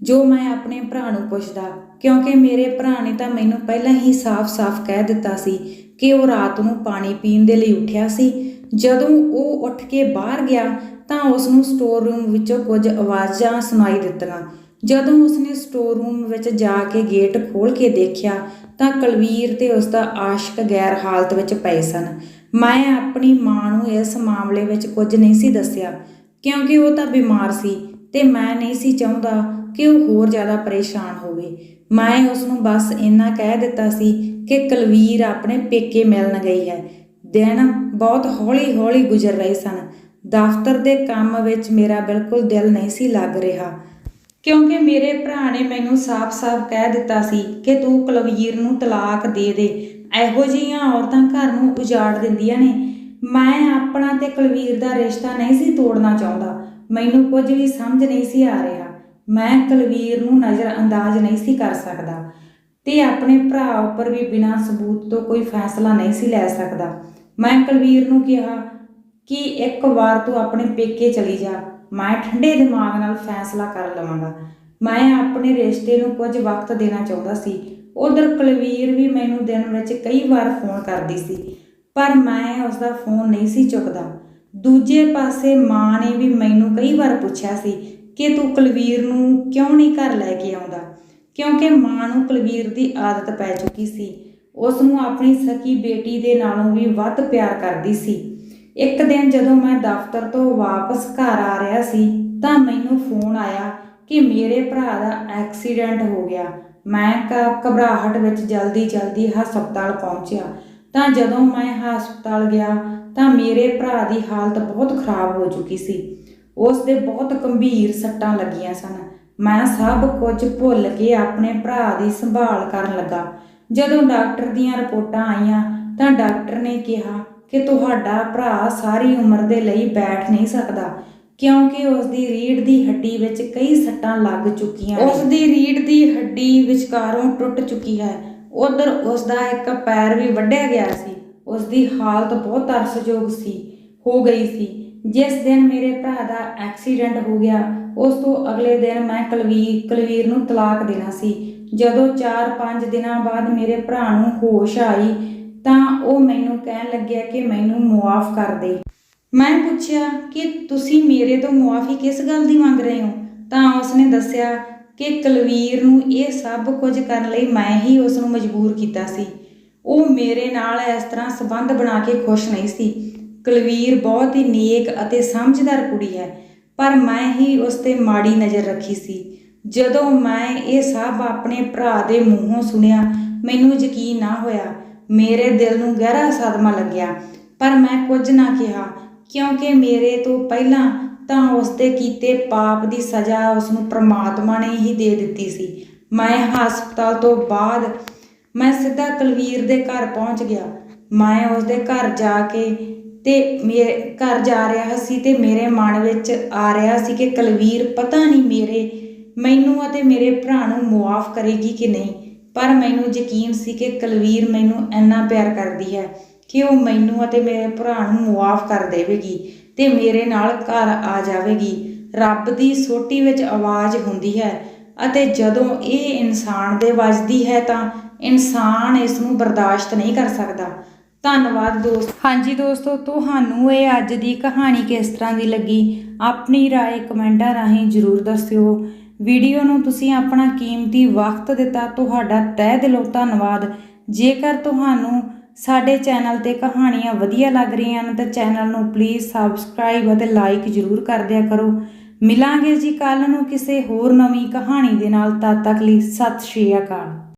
ਜੋ ਮੈਂ ਆਪਣੇ ਭਰਾ ਨੂੰ ਪੁੱਛਦਾ, ਕਿਉਂਕਿ ਮੇਰੇ ਭਰਾ ਨੇ ਤਾਂ ਮੈਨੂੰ ਪਹਿਲਾਂ ਹੀ ਸਾਫ਼-ਸਾਫ਼ ਕਹਿ ਦਿੱਤਾ ਸੀ ਕਿ ਉਹ ਰਾਤ ਨੂੰ ਪਾਣੀ ਪੀਣ ਦੇ ਲਈ ਉੱਠਿਆ ਸੀ। ਜਦੋਂ ਉਹ ਉੱਠ ਕੇ ਬਾਹਰ ਗਿਆ ਤਾਂ ਉਸ ਨੂੰ ਸਟੋਰ ਰੂਮ ਵਿੱਚੋਂ ਕੁਝ ਆਵਾਜ਼ਾਂ ਸੁਣਾਈ ਦਿੱਤੀਆਂ। ਜਦੋਂ ਉਸਨੇ ਸਟੋਰ ਰੂਮ ਵਿੱਚ ਜਾ ਕੇ ਗੇਟ ਖੋਲ੍ਹ ਕੇ ਦੇਖਿਆ ਤਾਂ ਕੁਲਵੀਰ ਤੇ ਉਸਦਾ ਆਸ਼ਿਕ ਗੈਰ ਹਾਲਤ ਵਿੱਚ ਪਏ ਸਨ। ਮੈਂ ਆਪਣੀ ਮਾਂ ਨੂੰ ਇਸ ਮਾਮਲੇ ਵਿੱਚ ਕੁਝ ਨਹੀਂ ਸੀ ਦੱਸਿਆ, ਕਿਉਂਕਿ ਉਹ ਤਾਂ ਬਿਮਾਰ ਸੀ ਤੇ ਮੈਂ ਨਹੀਂ ਸੀ ਚਾਹੁੰਦਾ ਕਿ ਉਹ ਹੋਰ ਜ਼ਿਆਦਾ ਪਰੇਸ਼ਾਨ ਹੋਵੇ। ਮੈਂ ਉਸ ਨੂੰ ਬਸ ਇੰਨਾ ਕਹਿ ਦਿੱਤਾ ਸੀ ਕਿ ਕੁਲਵੀਰ ਆਪਣੇ ਪੇਕੇ ਮਿਲਣ ਗਈ ਹੈ। ਦਿਨ ਬਹੁਤ ਹੌਲੀ-ਹੌਲੀ ਗੁਜ਼ਰ ਰਹੇ ਸਨ। ਦਫ਼ਤਰ ਦੇ ਕੰਮ ਵਿੱਚ ਮੇਰਾ ਬਿਲਕੁਲ ਦਿਲ ਨਹੀਂ ਸੀ ਲੱਗ ਰਿਹਾ, ਕਿਉਂਕਿ ਮੇਰੇ ਭਰਾ ਨੇ ਮੈਨੂੰ ਸਾਫ਼-ਸਾਫ਼ ਕਹਿ ਦਿੱਤਾ ਸੀ ਕਿ ਤੂੰ ਕੁਲਵੀਰ ਨੂੰ ਤਲਾਕ ਦੇ ਦੇ। ਇਹੋ ਜਿਹੀਆਂ ਔਰਤਾਂ ਘਰ ਨੂੰ ਉਜਾੜ ਦਿੰਦੀਆਂ ਨੇ। ਮੈਂ ਆਪਣਾ ਤੇ ਕੁਲਵੀਰ ਦਾ ਰਿਸ਼ਤਾ ਨਹੀਂ ਸੀ ਤੋੜਨਾ ਚਾਹੁੰਦਾ। ਮੈਨੂੰ ਕੁਝ ਵੀ ਸਮਝ ਨਹੀਂ ਸੀ ਆ ਰਿਹਾ। ਮੈਂ ਕੁਲਵੀਰ ਨੂੰ ਨਜ਼ਰਅੰਦਾਜ਼ ਨਹੀਂ ਸੀ ਕਰ ਸਕਦਾ ਤੇ ਆਪਣੇ ਭਰਾ ਉੱਪਰ ਵੀ ਬਿਨਾਂ ਸਬੂਤ ਤੋਂ ਕੋਈ ਫੈਸਲਾ ਨਹੀਂ ਸੀ ਲੈ ਸਕਦਾ। ਮੈਂ ਕੁਲਵੀਰ ਨੂੰ ਕਿਹਾ ਕਿ ਇੱਕ ਵਾਰ ਤੂੰ ਆਪਣੇ ਪੇਕੇ ਚਲੀ ਜਾ, ਮੈਂ ਠੰਡੇ ਦਿਮਾਗ ਨਾਲ ਫੈਸਲਾ ਕਰ ਲਵਾਂਗਾ। ਮੈਂ ਆਪਣੇ ਰਿਸ਼ਤੇ ਨੂੰ ਕੁਝ ਵਕਤ ਦੇਣਾ ਚਾਹੁੰਦਾ ਸੀ। ਉਧਰ ਕੁਲਵੀਰ ਵੀ ਮੈਨੂੰ ਦਿਨ ਵਿੱਚ ਕਈ ਵਾਰ ਫੋਨ ਕਰਦੀ ਸੀ, ਪਰ ਮੈਂ ਉਸਦਾ ਫੋਨ ਨਹੀਂ ਸੀ ਚੁੱਕਦਾ। ਦੂਜੇ ਪਾਸੇ ਮਾਂ ਨੇ ਵੀ ਮੈਨੂੰ ਕਈ ਵਾਰ ਪੁੱਛਿਆ ਸੀ ਕਿ ਤੂੰ ਕੁਲਵੀਰ ਨੂੰ ਕਿਉਂ ਨਹੀਂ ਘਰ ਲੈ ਕੇ ਆਉਂਦਾ, ਕਿਉਂਕਿ ਮਾਂ ਨੂੰ ਕੁਲਵੀਰ ਦੀ ਆਦਤ ਪੈ ਚੁੱਕੀ ਸੀ। ਉਸ ਨੂੰ ਆਪਣੀ ਸਕੀ ਬੇਟੀ ਦੇ ਨਾਲੋਂ ਵੀ ਵੱਧ ਪਿਆਰ ਕਰਦੀ ਸੀ। ਇੱਕ ਦਿਨ ਜਦੋਂ ਮੈਂ ਦਫ਼ਤਰ ਤੋਂ ਵਾਪਸ ਘਰ ਆ ਰਿਹਾ ਸੀ ਤਾਂ ਮੈਨੂੰ ਫੋਨ ਆਇਆ ਕਿ ਮੇਰੇ ਭਰਾ ਦਾ ਐਕਸੀਡੈਂਟ ਹੋ ਗਿਆ। ਮੈਂ ਘਬਰਾਹਟ ਵਿੱਚ ਜਲਦੀ ਹਸਪਤਾਲ ਪਹੁੰਚਿਆ ਤਾਂ ਜਦੋਂ ਮੈਂ ਹਸਪਤਾਲ ਗਿਆ ਤਾਂ ਮੇਰੇ ਭਰਾ ਦੀ ਹਾਲਤ ਬਹੁਤ ਖਰਾਬ ਹੋ ਚੁੱਕੀ ਸੀ। ਉਸ ਦੇ ਬਹੁਤ ਗੰਭੀਰ ਸੱਟਾਂ ਲੱਗੀਆਂ ਸਨ। ਮੈਂ ਸਭ ਕੁਝ ਭੁੱਲ ਕੇ ਆਪਣੇ ਭਰਾ ਦੀ ਸੰਭਾਲ ਕਰਨ ਲੱਗਾ। ਜਦੋਂ ਡਾਕਟਰ ਦੀਆਂ ਰਿਪੋਰਟਾਂ ਆਈਆਂ ਤਾਂ ਡਾਕਟਰ ਨੇ ਕਿਹਾ ਕਿ ਤੁਹਾਡਾ ਭਰਾ ਸਾਰੀ ਉਮਰ ਦੇ ਲਈ ਬੈਠ ਨਹੀਂ ਸਕਦਾ, ਕਿਉਂਕਿ ਉਸ ਦੀ ਰੀੜ੍ਹ ਦੀ ਹੱਡੀ ਵਿੱਚ ਕਈ ਸੱਟਾਂ ਲੱਗ ਚੁੱਕੀਆਂ ਨੇ। ਉਸ ਦੀ ਰੀੜ੍ਹ ਦੀ ਹੱਡੀ ਵਿਚਕਾਰੋਂ ਟੁੱਟ ਚੁੱਕੀ ਹੈ। ਉਧਰ ਉਸ ਦਾ ਇੱਕ ਪੈਰ ਵੀ ਵੱਢਿਆ ਗਿਆ ਸੀ। ਉਸ ਦੀ ਹਾਲਤ ਬਹੁਤ ਤਰਸਯੋਗ ਹੋ ਗਈ ਸੀ। ਜਿਸ ਦਿਨ ਮੇਰੇ ਭਰਾ ਦਾ ਐਕਸੀਡੈਂਟ ਹੋ ਗਿਆ ਉਸ ਤੋਂ ਅਗਲੇ ਦਿਨ ਮੈਂ ਕੁਲਵੀਰ ਨੂੰ ਤਲਾਕ ਦੇਣਾ ਸੀ। ਜਦੋਂ 4-5 ਦਿਨਾਂ ਬਾਅਦ ਮੇਰੇ ਭਰਾ ਨੂੰ ਹੋਸ਼ ਆਈ ਤਾਂ ਉਹ ਮੈਨੂੰ ਕਹਿਣ ਲੱਗਿਆ ਕਿ ਮੈਨੂੰ ਮੁਆਫ਼ ਕਰ ਦੇ। ਮੈਂ ਪੁੱਛਿਆ ਕਿ ਤੁਸੀਂ ਮੇਰੇ ਤੋਂ ਮੁਆਫ਼ੀ ਕਿਸ ਗੱਲ ਦੀ ਮੰਗ ਰਹੇ ਹੋ? ਤਾਂ ਉਸਨੇ ਦੱਸਿਆ ਕਿ ਕੁਲਵੀਰ ਨੂੰ ਇਹ ਸਭ ਕੁਝ ਕਰਨ ਲਈ ਮੈਂ ਹੀ ਉਸ ਨੂੰ ਮਜਬੂਰ ਕੀਤਾ ਸੀ। ਉਹ ਮੇਰੇ ਨਾਲ ਇਸ ਤਰ੍ਹਾਂ ਸੰਬੰਧ ਬਣਾ ਕੇ ਖੁਸ਼ ਨਹੀਂ ਸੀ। ਕੁਲਵੀਰ ਬਹੁਤ ਹੀ ਨੇਕ ਅਤੇ ਸਮਝਦਾਰ ਕੁੜੀ ਹੈ, ਪਰ ਮੈਂ ਹੀ ਉਸ 'ਤੇ ਮਾੜੀ ਨਜ਼ਰ ਰੱਖੀ ਸੀ। ਜਦੋਂ ਮੈਂ ਇਹ ਸਭ ਆਪਣੇ ਭਰਾ ਦੇ ਮੂੰਹੋਂ ਸੁਣਿਆ ਮੈਨੂੰ ਯਕੀਨ ਨਾ ਹੋਇਆ। ਮੇਰੇ ਦਿਲ ਨੂੰ ਗਹਿਰਾ ਸਦਮਾ ਲੱਗਿਆ, ਪਰ ਮੈਂ ਕੁਝ ਨਾ ਕਿਹਾ ਕਿਉਂਕਿ ਮੇਰੇ ਤੋਂ ਪਹਿਲਾਂ ਤਾਂ ਉਸ ਦੇ ਕੀਤੇ ਪਾਪ ਦੀ ਸਜ਼ਾ ਉਸ ਨੂੰ ਪ੍ਰਮਾਤਮਾ ਨੇ ਹੀ ਦੇ ਦਿੱਤੀ ਸੀ। ਮੈਂ ਹਸਪਤਾਲ ਤੋਂ ਬਾਅਦ ਮੈਂ ਸਿੱਧਾ ਕੁਲਵੀਰ ਦੇ ਘਰ ਪਹੁੰਚ ਗਿਆ। ਮੈਂ ਉਸ ਦੇ ਘਰ ਜਾ ਰਿਹਾ ਸੀ ਤੇ ਮੇਰੇ ਮਨ ਵਿੱਚ ਆ ਰਿਹਾ ਸੀ ਕਿ ਕੁਲਵੀਰ ਪਤਾ ਨਹੀਂ ਮੈਨੂੰ ਅਤੇ ਮੇਰੇ ਭਰਾ ਨੂੰ ਮੁਆਫ਼ ਕਰੇਗੀ ਕਿ ਨਹੀਂ, ਪਰ ਮੈਨੂੰ ਯਕੀਨ ਸੀ ਕਿ ਕੁਲਵੀਰ ਮੈਨੂੰ ਇੰਨਾ ਪਿਆਰ ਕਰਦੀ ਹੈ ਕਿ ਉਹ ਮੈਨੂੰ ਅਤੇ ਮੇਰੇ ਭਰਾ ਨੂੰ ਮੁਆਫ਼ ਕਰ ਦੇਵੇਗੀ ਤੇ ਮੇਰੇ ਨਾਲ ਘਰ ਆ ਜਾਵੇਗੀ। ਰੱਬ ਦੀ ਸੋਟੀ ਵਿੱਚ ਆਵਾਜ਼ ਹੁੰਦੀ ਹੈ ਅਤੇ ਜਦੋਂ ਇਹ ਇਨਸਾਨ ਦੇ ਵੱਜਦੀ ਹੈ ਤਾਂ ਇਨਸਾਨ ਇਸ ਨੂੰ ਬਰਦਾਸ਼ਤ ਨਹੀਂ ਕਰ ਸਕਦਾ। ਧੰਨਵਾਦ ਦੋਸਤੋ। ਹਾਂਜੀ ਦੋਸਤੋ, ਤੁਹਾਨੂੰ ਇਹ ਅੱਜ ਦੀ ਕਹਾਣੀ ਕਿਸ ਤਰ੍ਹਾਂ ਦੀ ਲੱਗੀ? ਆਪਣੀ ਰਾਏ ਕਮੈਂਟਾਂ ਰਾਹੀਂ ਜ਼ਰੂਰ ਦੱਸਿਓ। ਵੀਡੀਓ ਨੂੰ ਤੁਸੀਂ ਆਪਣਾ ਕੀਮਤੀ ਵਕਤ ਦਿੱਤਾ, ਤੁਹਾਡਾ ਤਹਿ ਦਿਲੋਂ ਧੰਨਵਾਦ। ਜੇਕਰ ਤੁਹਾਨੂੰ ਸਾਡੇ ਚੈਨਲ 'ਤੇ ਕਹਾਣੀਆਂ ਵਧੀਆ ਲੱਗ ਰਹੀਆਂ ਹਨ ਤਾਂ ਚੈਨਲ ਨੂੰ ਪਲੀਜ਼ ਸਬਸਕ੍ਰਾਈਬ ਅਤੇ ਲਾਈਕ ਜ਼ਰੂਰ ਕਰ ਦਿਆ ਕਰੋ। ਮਿਲਾਂਗੇ ਜੀ ਕੱਲ੍ਹ ਨੂੰ ਕਿਸੇ ਹੋਰ ਨਵੀਂ ਕਹਾਣੀ ਦੇ ਨਾਲ। ਤਦ ਤੱਕ ਲਈ ਸਤਿ ਸ਼੍ਰੀ ਅਕਾਲ।